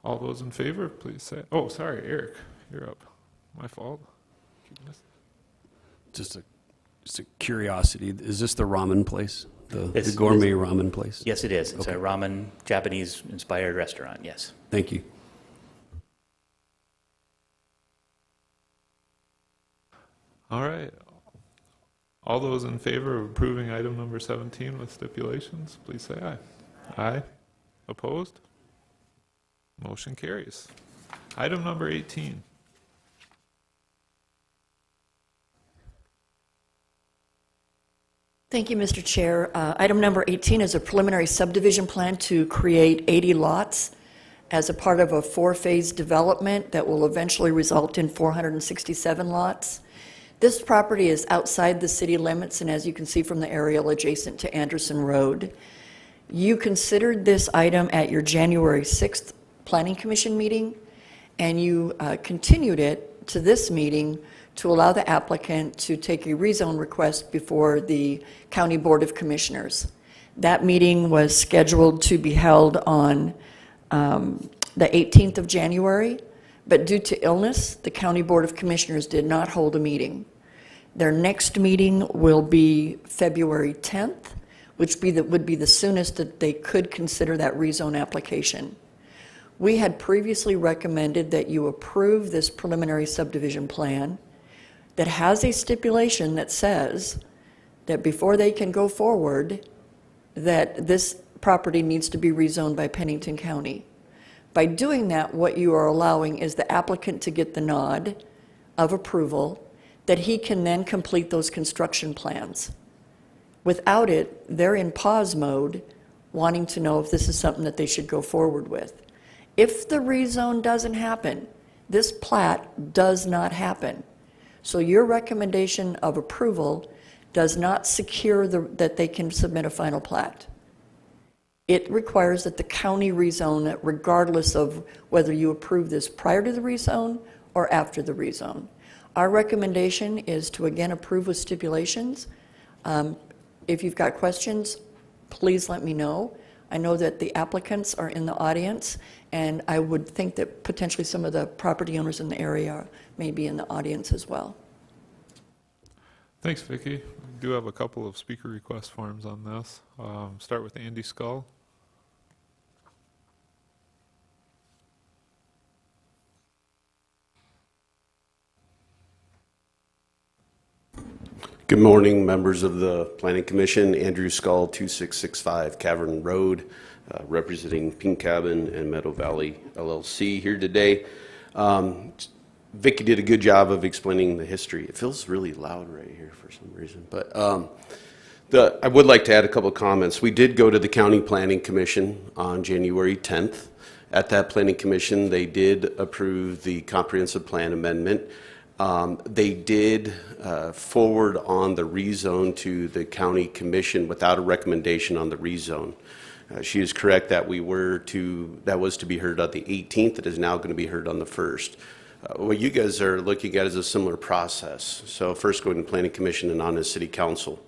Speaker 1: All those in favor, please say, oh, sorry, Eric, you're up. My fault.
Speaker 9: Just a curiosity, is this the ramen place? The
Speaker 21: This
Speaker 9: gourmet
Speaker 21: is-
Speaker 9: ramen place?
Speaker 21: Yes, it is. It's
Speaker 9: Okay.
Speaker 21: a ramen, Japanese-inspired restaurant, yes.
Speaker 9: Thank you.
Speaker 1: All right. All those in favor of approving item number 17 with stipulations, please say aye. Aye. Opposed? Motion carries. Item number 18.
Speaker 6: Thank you, Mr. Chair. Item number 18 is a preliminary subdivision plan to create 80 lots as a part of a four-phase development that will eventually result in 467 lots. This property is outside the city limits, and as you can see from the aerial adjacent to Anderson Road. You considered this item at your January 6th Planning Commission meeting, and you continued it to this meeting to allow the applicant to take a rezone request before the County Board of Commissioners. That meeting was scheduled to be held on the 18th of January, but due to illness, the County Board of Commissioners did not hold a meeting. Their next meeting will be February 10th, which would be the soonest that they could consider that rezone application. We had previously recommended that you approve this preliminary subdivision plan that has a stipulation that says that before they can go forward, that this property needs to be rezoned by Pennington County. By doing that, what you are allowing is the applicant to get the nod of approval that he can then complete those construction plans. Without it, they're in pause mode, wanting to know if this is something that they should go forward with. If the rezone doesn't happen, this plat does not happen. So your recommendation of approval does not secure that they can submit a final plat. It requires that the county rezone it regardless of whether you approve this prior to the rezone or after the rezone. Our recommendation is to again approve with stipulations. If you've got questions, please let me know. I know that the applicants are in the audience, and I would think that potentially some of the property owners in the area may be in the audience as well.
Speaker 1: Thanks, Vicki. We do have a couple of speaker request forms on this. Start with Andy Scull.
Speaker 2: Good morning, members of the Planning Commission. Andrew Scull, 2665 Cavern Road, representing Pink Cabin and Meadow Valley LLC here today. Vicki did a good job of explaining the history. It feels really loud right here for some reason, but I would like to add a couple of comments. We did go to the County Planning Commission on January 10th. At that Planning Commission, they did approve the comprehensive plan amendment. They did forward on the rezone to the County Commission without a recommendation on the rezone. She is correct that that was to be heard on the 18th. It is now going to be heard on the 1st. What you guys are looking at is a similar process. So first going to Planning Commission and on to City Council.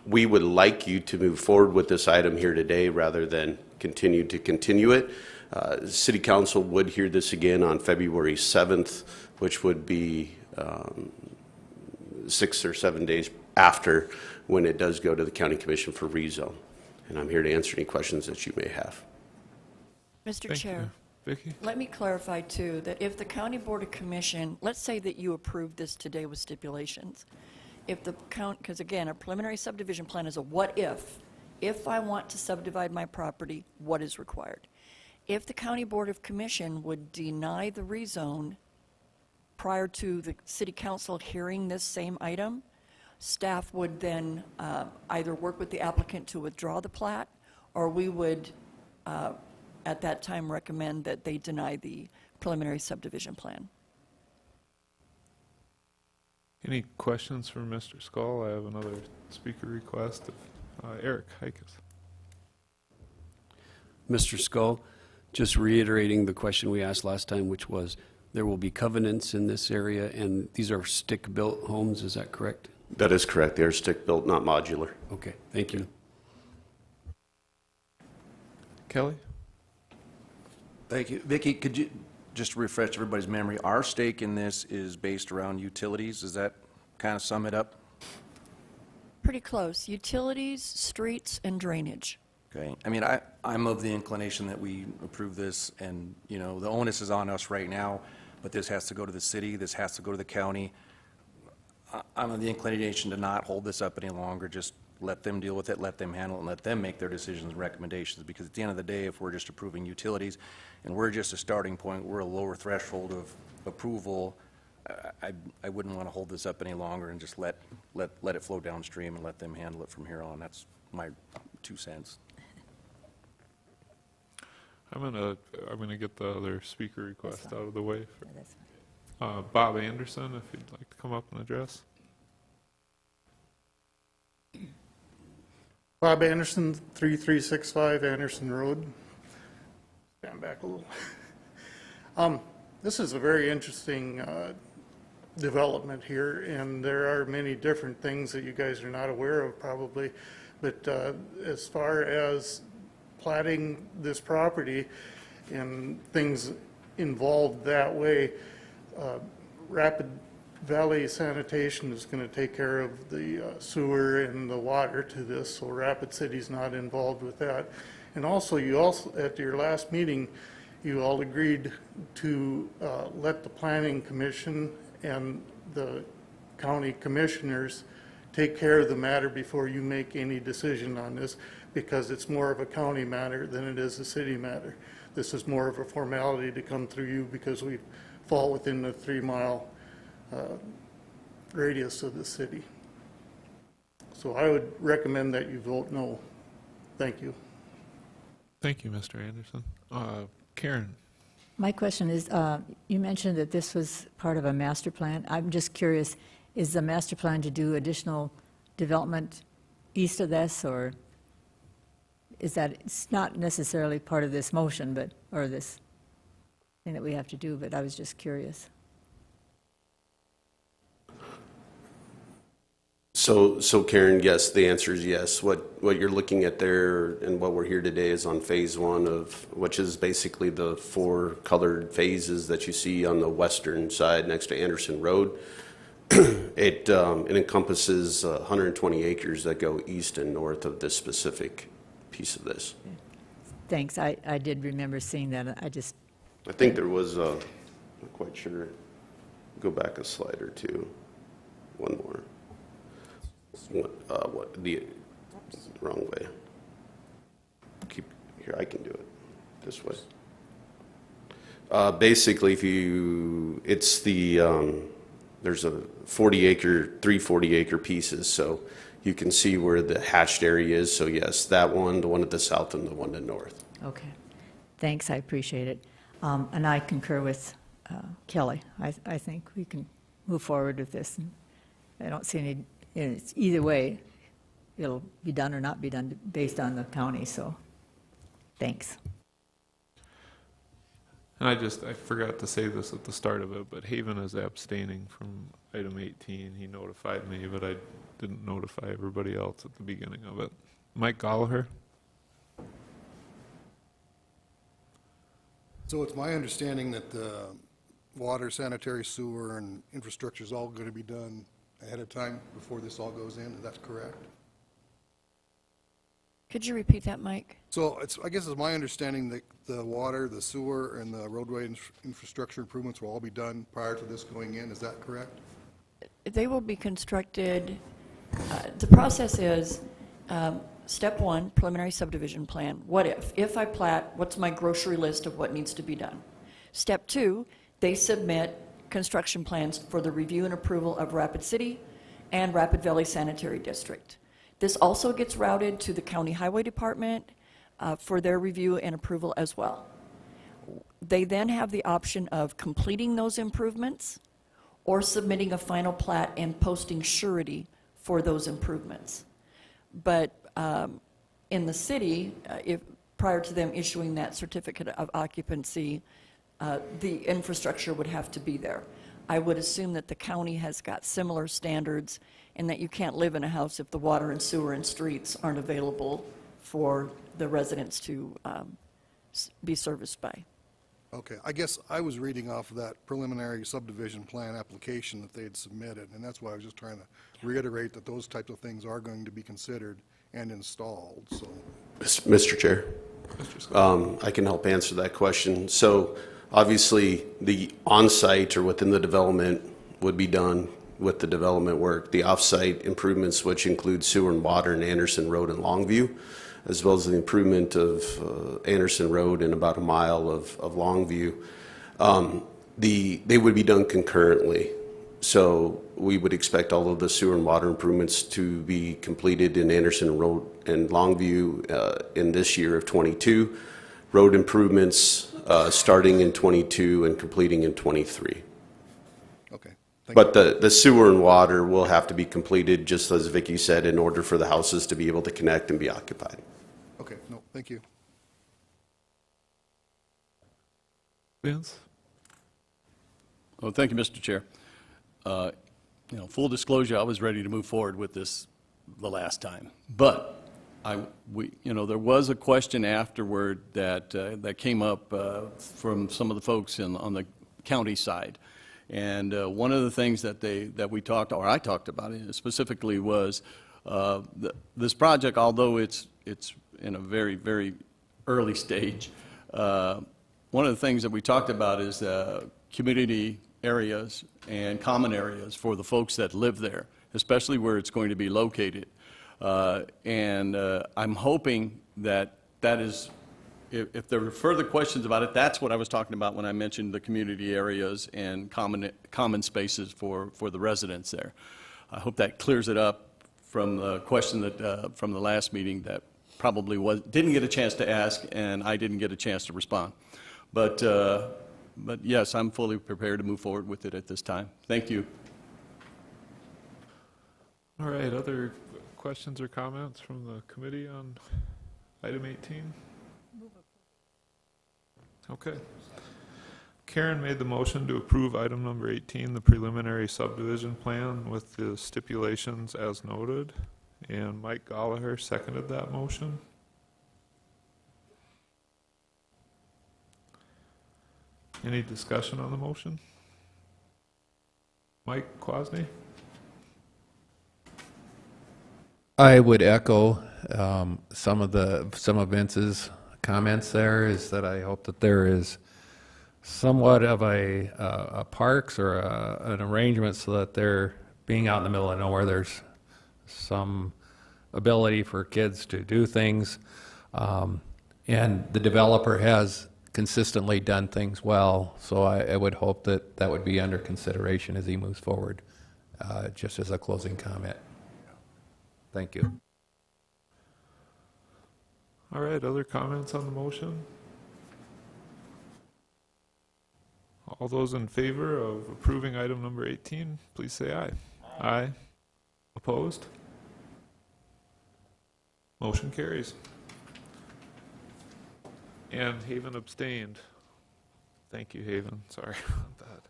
Speaker 2: We would like you to move forward with this item here today rather than continue it. City Council would hear this again on February 7th, which would be 6 or 7 days after when it does go to the County Commission for rezone. And I'm here to answer any questions that you may have.
Speaker 6: Mr. Chair,
Speaker 1: Vicki?
Speaker 6: let me clarify too that if the County Board of Commission, let's say that you approved this today with stipulations. If the county, because again, a preliminary subdivision plan is a what if. If I want to subdivide my property, what is required? If the County Board of Commission would deny the rezone prior to the City Council hearing this same item, staff would then either work with the applicant to withdraw the plat, or we would, at that time, recommend that they deny the preliminary subdivision plan.
Speaker 1: Any questions for Mr. Skull? I have another speaker request. Eric Hikas.
Speaker 9: Mr. Skull, just reiterating the question we asked last time, which was, there will be covenants in this area, and these are stick-built homes, is that correct?
Speaker 2: That is correct. They are stick-built, not modular.
Speaker 9: Okay, thank you.
Speaker 1: Kelly?
Speaker 13: Thank you. Vicki, could you just refresh everybody's memory? Our stake in this is based around utilities. Does that kind of sum it up?
Speaker 6: Pretty close. Utilities, streets, and drainage.
Speaker 13: Okay. I mean, I'm of the inclination that we approve this, and, you know, the onus is on us right now, but this has to go to the city, this has to go to the county. I'm of the inclination to not hold this up any longer, just let them deal with it, let them handle it, and let them make their decisions and recommendations, because at the end of the day, if we're just approving utilities, and we're just a starting point, we're a lower threshold of approval, I wouldn't want to hold this up any longer and just let it flow downstream and let them handle it from here on. That's my 2 cents.
Speaker 1: I'm gonna get the other speaker request out of the way. Bob Anderson, if you'd like to come up and address.
Speaker 4: Bob Anderson, 3365 Anderson Road. Stand back a little. This is a very interesting development here, and there are many different things that you guys are not aware of probably, but as far as platting this property and things involved that way, Rapid Valley Sanitation is going to take care of the sewer and the water to this, so Rapid City's not involved with that. And also, at your last meeting, you all agreed to let the Planning Commission and the county commissioners take care of the matter before you make any decision on this, because it's more of a county matter than it is a city matter. This is more of a formality to come through you because we fall within the 3-mile radius of the city. So I would recommend that you vote no. Thank you.
Speaker 1: Thank you, Mr. Anderson. Karen?
Speaker 10: My question is, you mentioned that this was part of a master plan. I'm just curious, is the master plan to do additional development east of this, or is that, it's not necessarily part of this motion, but, or this thing that we have to do, but I was just curious.
Speaker 2: So Karen, yes, the answer is yes. What you're looking at there and what we're here today is on phase 1 of, which is basically the 4 colored phases that you see on the western side next to Anderson Road. It encompasses 120 acres that go east and north of this specific piece of this.
Speaker 10: Thanks, I did remember seeing that.
Speaker 2: I think there was, I'm not quite sure, go back a slide or two, one more. The wrong way. Keep here. I can do it this way. Basically, it's the there's a 40-acre, 3 40-acre pieces, so you can see where the hashed area is. So yes, that one, the one at the south, and the one to the north.
Speaker 10: Okay, thanks. I appreciate it, and I concur with Kelly. I think we can move forward with this. And I don't see any. It's either way, it'll be done or not be done based on the county, so thanks.
Speaker 1: And I forgot to say this at the start of it, but Haven is abstaining from item 18. He notified me, but I didn't notify everybody else at the beginning of it. Mike Gallagher?
Speaker 22: So it's my understanding that the water, sanitary, sewer, and infrastructure is all going to be done ahead of time before this all goes in. Is that correct?
Speaker 6: Could you repeat that, Mike?
Speaker 22: So I guess it's my understanding that the water, the sewer, and the roadway infrastructure improvements will all be done prior to this going in. Is that correct?
Speaker 6: They will be constructed. The process is Step one, preliminary subdivision plan. What if? If I plat, what's my grocery list of what needs to be done? Step two, they submit construction plans for the review and approval of Rapid City and Rapid Valley Sanitary District. This also gets routed to the County Highway Department for their review and approval as well. They then have the option of completing those improvements or submitting a final plat and posting surety for those improvements. But in the city, prior to them issuing that certificate of occupancy, the infrastructure would have to be there. I would assume that the county has got similar standards and that you can't live in a house if the water and sewer and streets aren't available for the residents to be serviced by.
Speaker 22: Okay, I guess I was reading off of that preliminary subdivision plan application that they had submitted, and that's why I was just trying to reiterate that those types of things are going to be considered and installed, so.
Speaker 2: Mr. Chair, I can help answer that question. So obviously, the on-site or within the development would be done with the development work. The off-site improvements, which include sewer and water in Anderson Road and Longview, as well as the improvement of Anderson Road and about a mile of Longview, they would be done concurrently. So we would expect all of the sewer and water improvements to be completed in Anderson Road and Longview in this year of 22. Road improvements starting in 22 and completing in 23.
Speaker 22: Okay.
Speaker 2: But the sewer and water will have to be completed, just as Vicki said, in order for the houses to be able to connect and be occupied.
Speaker 22: Okay, no, thank you.
Speaker 1: Vince?
Speaker 8: Well, thank you, Mr. Chair. Full disclosure, I was ready to move forward with this the last time, but there was a question afterward that came up from some of the folks on the county side, and one of the things that I talked about specifically was this project, although it's in a very, very early stage. One of the things that we talked about is community areas and common areas for the folks that live there, especially where it's going to be located. And I'm hoping that is, if there are further questions about it, that's what I was talking about when I mentioned the community areas and common spaces for the residents there. I hope that clears it up from the question that from the last meeting that probably didn't get a chance to ask and I didn't get a chance to respond. But yes, I'm fully prepared to move forward with it at this time. Thank you.
Speaker 1: All right, other questions or comments from the committee on item 18? Okay. Karen made the motion to approve item number 18, the preliminary subdivision plan with the stipulations as noted, and Mike Gallagher seconded that motion. Any discussion on the motion? Mike Quasney?
Speaker 5: I would echo some of Vince's comments there, is that I hope that there is somewhat of a parks or an arrangement so that they're being out in the middle of nowhere, there's some ability for kids to do things. And the developer has consistently done things well, so I would hope that that would be under consideration as he moves forward, just as a closing comment. Thank you.
Speaker 1: All right, other comments on the motion? All those in favor of approving item number 18, please say aye. Aye. Opposed? Motion carries. And Haven abstained. Thank you, Haven. Sorry about that.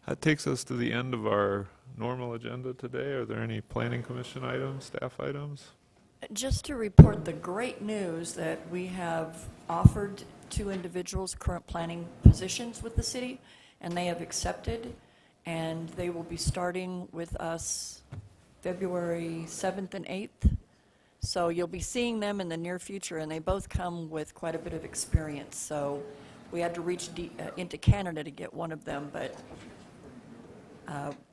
Speaker 1: That takes us to the end of our normal agenda today. Are there any planning commission items, staff items?
Speaker 6: Just to report the great news that we have offered 2 individuals current planning positions with the city, and they have accepted, and they will be starting with us February 7th and 8th. So you'll be seeing them in the near future, and they both come with quite a bit of experience. So we had to reach into Canada to get one of them, but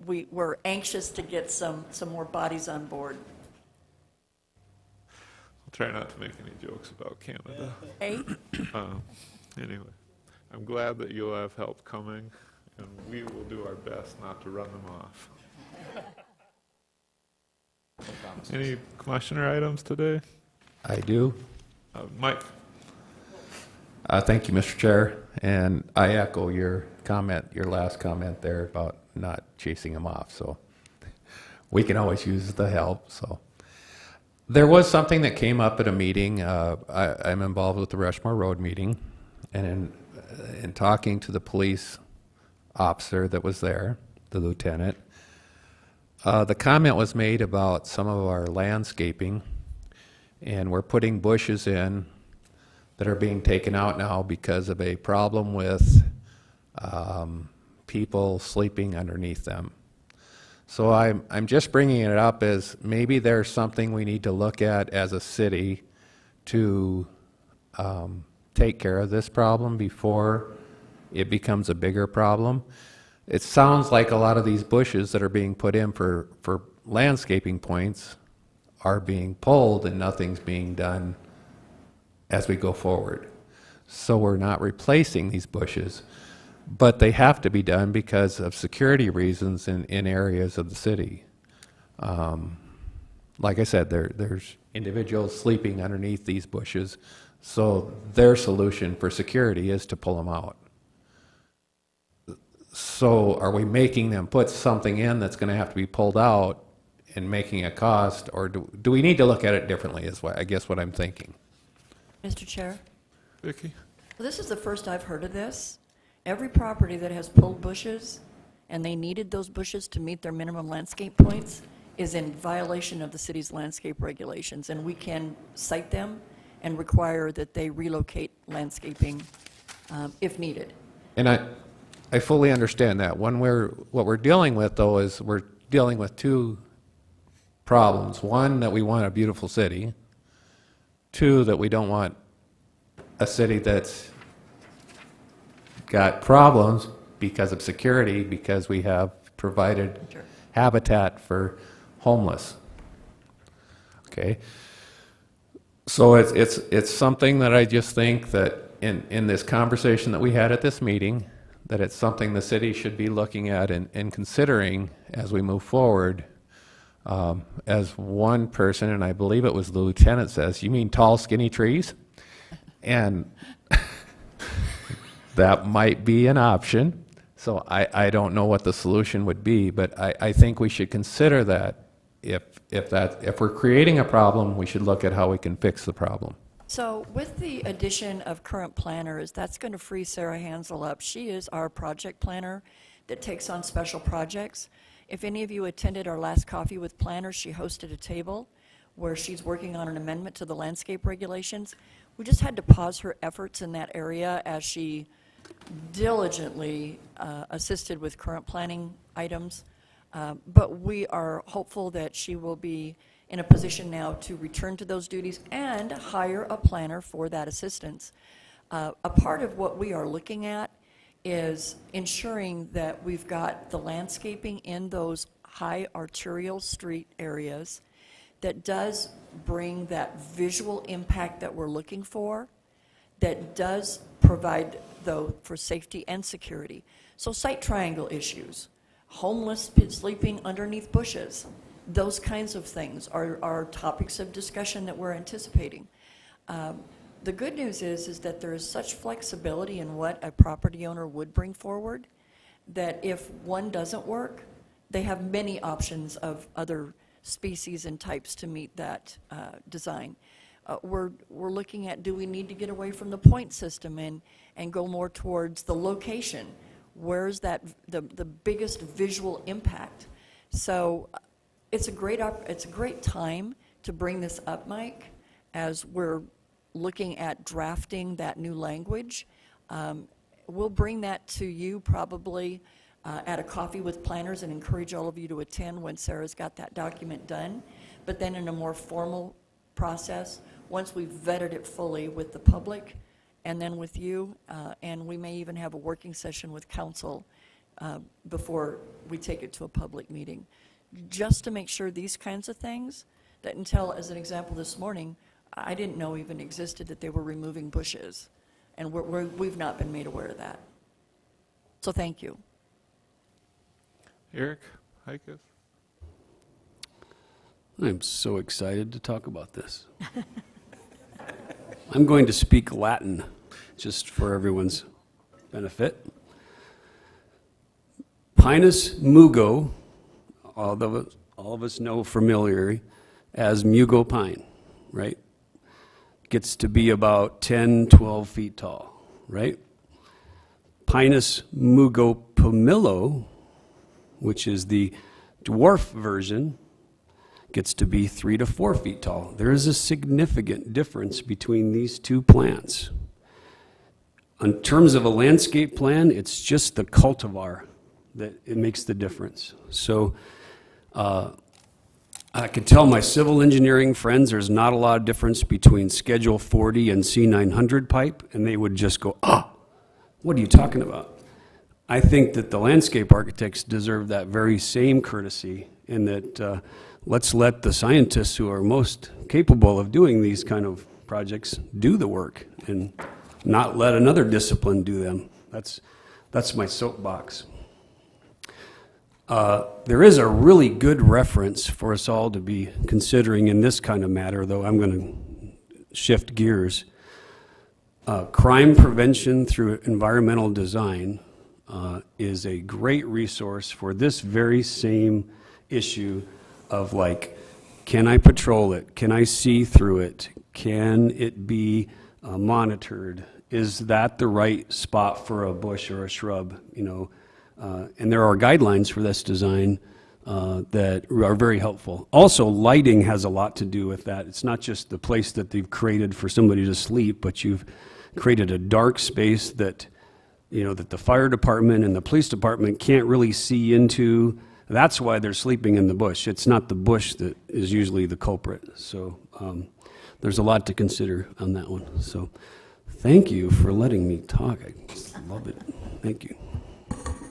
Speaker 6: we're anxious to get some more bodies on board.
Speaker 1: I'll try not to make any jokes about Canada.
Speaker 6: Hey?
Speaker 1: Anyway, I'm glad that you'll have help coming, and we will do our best not to run them off. Any commissioner items today?
Speaker 5: I do.
Speaker 1: Mike?
Speaker 5: Thank you, Mr. Chair, and I echo your comment, your last comment there about not chasing them off, so we can always use the help, so. There was something that came up at a meeting. I'm involved with the Rushmore Road meeting, and in talking to the police officer that was there, the lieutenant, the comment was made about some of our landscaping, and we're putting bushes in that are being taken out now because of a problem with people sleeping underneath them. So I'm just bringing it up as maybe there's something we need to look at as a city to take care of this problem before it becomes a bigger problem. It sounds like a lot of these bushes that are being put in for landscaping points are being pulled and nothing's being done as we go forward. So we're not replacing these bushes, but they have to be done because of security reasons in areas of the city. Like I said, there's individuals sleeping underneath these bushes, so their solution for security is to pull them out. So are we making them put something in that's going to have to be pulled out and making a cost, or do we need to look at it differently is what I guess what I'm thinking.
Speaker 6: Mr. Chair?
Speaker 1: Vicki?
Speaker 6: Well, this is the first I've heard of this. Every property that has pulled bushes, and they needed those bushes to meet their minimum landscape points, is in violation of the city's landscape regulations, and we can cite them and require that they relocate landscaping if needed.
Speaker 5: And I fully understand that. What we're dealing with, though, is we're dealing with two problems. One, that we want a beautiful city. Two, that we don't want a city that's got problems because of security, because we have provided habitat for homeless. Okay? So it's something that I just think that in this conversation that we had at this meeting, that it's something the city should be looking at and considering as we move forward. As one person, and I believe it was the lieutenant, says, "You mean tall, skinny trees?" And that might be an option. So I don't know what the solution would be, but I think we should consider that. If we're creating a problem, we should look at how we can fix the problem.
Speaker 6: So with the addition of current planners, that's going to free Sarah Hansel up. She is our project planner that takes on special projects. If any of you attended our last coffee with planners, she hosted a table where she's working on an amendment to the landscape regulations. We just had to pause her efforts in that area as she diligently assisted with current planning items. But we are hopeful that she will be in a position now to return to those duties and hire a planner for that assistance. A part of what we are looking at is ensuring that we've got the landscaping in those high arterial street areas that does bring that visual impact that we're looking for, that does provide, though, for safety and security. So site triangle issues, homeless sleeping underneath bushes, those kinds of things are topics of discussion that we're anticipating. The good news is that there is such flexibility in what a property owner would bring forward that if one doesn't work, they have many options of other species and types to meet that design. We're looking at, do we need to get away from the point system and go more towards the location? Where's that the biggest visual impact? So it's a great time to bring this up, Mike, as we're looking at drafting that new language. We'll bring that to you probably at a coffee with planners and encourage all of you to attend when Sarah's got that document done. But then in a more formal process, once we've vetted it fully with the public and then with you, and we may even have a working session with council before we take it to a public meeting, just to make sure these kinds of things, that until, as an example this morning, I didn't know even existed that they were removing bushes, and we've not been made aware of that. So thank you.
Speaker 1: Eric Heikes?
Speaker 9: I'm so excited to talk about this. I'm going to speak Latin, just for everyone's benefit. Pinus mugo, all of us know familiarly as mugo pine, right? Gets to be about 10, 12 feet tall, right? Pinus mugo pomelo, which is the dwarf version, gets to be 3 to 4 feet tall. There is a significant difference between these two plants. In terms of a landscape plan, it's just the cultivar that it makes the difference. So I can tell my civil engineering friends there's not a lot of difference between Schedule 40 and C900 pipe, and they would just go, what are you talking about? I think that the landscape architects deserve that very same courtesy, and that let's let the scientists who are most capable of doing these kind of projects do the work and not let another discipline do them. That's my soapbox. There is a really good reference for us all to be considering in this kind of matter, though I'm going to shift gears. Crime prevention through environmental design is a great resource for this very same issue of, like, can I patrol it? Can I see through it? Can it be monitored? Is that the right spot for a bush or a shrub? You know, and there are guidelines for this design that are very helpful. Also, lighting has a lot to do with that. It's not just the place that they've created for somebody to sleep, but you've created a dark space that, you know, that the fire department and the police department can't really see into. That's why they're sleeping in the bush. It's not the bush that is usually the culprit. So there's a lot to consider on that one. So thank you for letting me talk. I just love it. Thank you.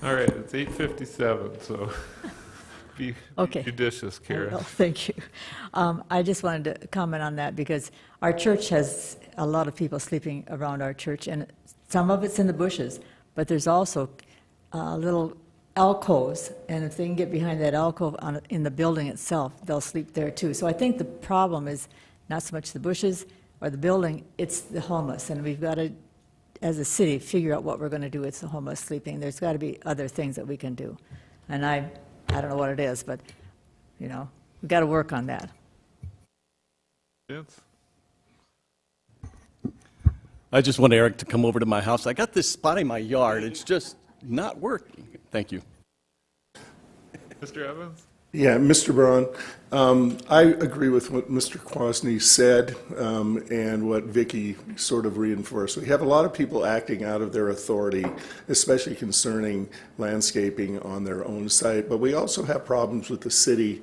Speaker 1: All right, it's 8:57, so be judicious, Kara.
Speaker 10: Well, thank you. I just wanted to comment on that because our church has a lot of people sleeping around our church, and some of it's in the bushes, but there's also little alcoves, and if they can get behind that alcove in the building itself, they'll sleep there too. So I think the problem is not so much the bushes or the building, it's the homeless, and we've got to, as a city, figure out what we're going to do with the homeless sleeping. There's got to be other things that we can do, and I don't know what it is, but you know, we've got to work on that.
Speaker 1: Vince?
Speaker 8: I just want Eric to come over to my house. I got this spot in my yard. It's just not working. Thank you.
Speaker 1: Mr. Evans?
Speaker 7: Yeah, Mr. Braun, I agree with what Mr. Kwasny said and what Vicki sort of reinforced. We have a lot of people acting out of their authority, especially concerning landscaping on their own site, but we also have problems with the city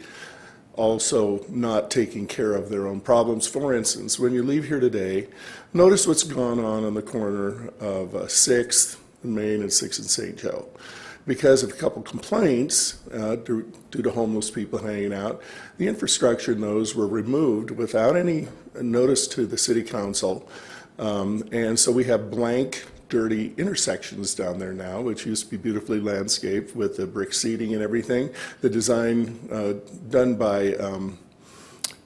Speaker 7: also not taking care of their own problems. For instance, when you leave here today, notice what's gone on the corner of 6th and Main and 6th and St. Joe. Because of a couple complaints due to homeless people hanging out, the infrastructure in those were removed without any notice to the city council. And so we have blank, dirty intersections down there now, which used to be beautifully landscaped with the brick seating and everything. The design done by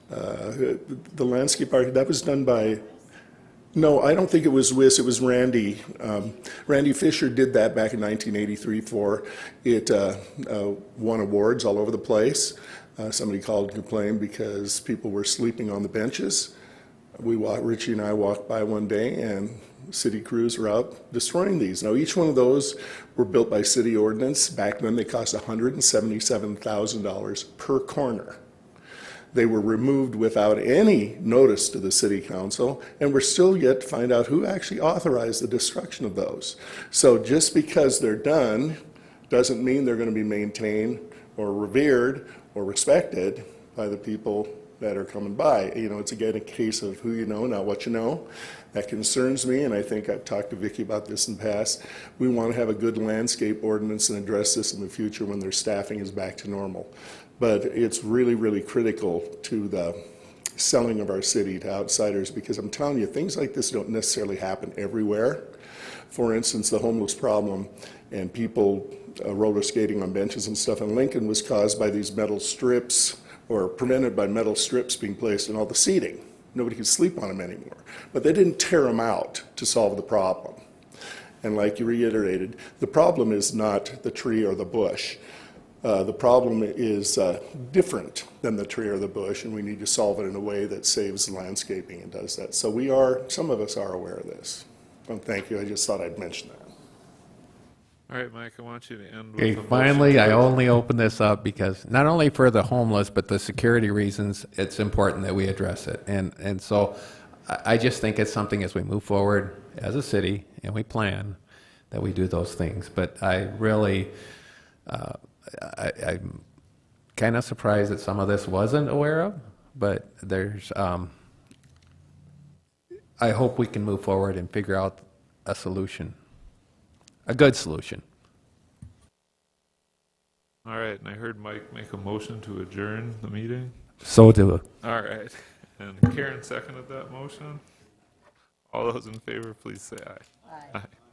Speaker 7: the landscape art, that was done by, no, I don't think it was WIS, it was Randy. Randy Fisher did that back in 1983 for it, won awards all over the place. Somebody called and complained because people were sleeping on the benches. Richie and I walked by one day and city crews were out destroying these. Now each one of those were built by city ordinance. Back then they cost $177,000 per corner. They were removed without any notice to the city council, and we're still yet to find out who actually authorized the destruction of those. So just because they're done doesn't mean they're going to be maintained or revered or respected by the people that are coming by. You know, it's again a case of who you know, not what you know. That concerns me, and I think I've talked to Vicki about this in the past. We want to have a good landscape ordinance and address this in the future when their staffing is back to normal. But it's really, really critical to the selling of our city to outsiders, because I'm telling you, things like this don't necessarily happen everywhere. For instance, the homeless problem and people roller skating on benches and stuff in Lincoln was caused by these metal strips, or prevented by metal strips being placed in all the seating. Nobody could sleep on them anymore. But they didn't tear them out to solve the problem. And like you reiterated, the problem is not the tree or the bush. The problem is different than the tree or the bush, and we need to solve it in a way that saves the landscaping and does that. So some of us are aware of this. And thank you, I just thought I'd mention that.
Speaker 1: All right, Mike, I want you to end with
Speaker 5: Okay,
Speaker 1: a motion
Speaker 5: finally,
Speaker 1: to
Speaker 5: I
Speaker 1: adjourn.
Speaker 5: only open this up because not only for the homeless, but the security reasons, it's important that we address it. And so I just think it's something as we move forward as a city and we plan that we do those things. But I really, I'm kind of surprised that some of this wasn't aware of, but there's, I hope we can move forward and figure out a solution, a good solution.
Speaker 1: All right, and I heard Mike make a motion to adjourn the meeting.
Speaker 5: So do.
Speaker 1: All right, and Karen seconded that motion. All those in favor, please say aye.
Speaker 10: Aye.
Speaker 1: Aye.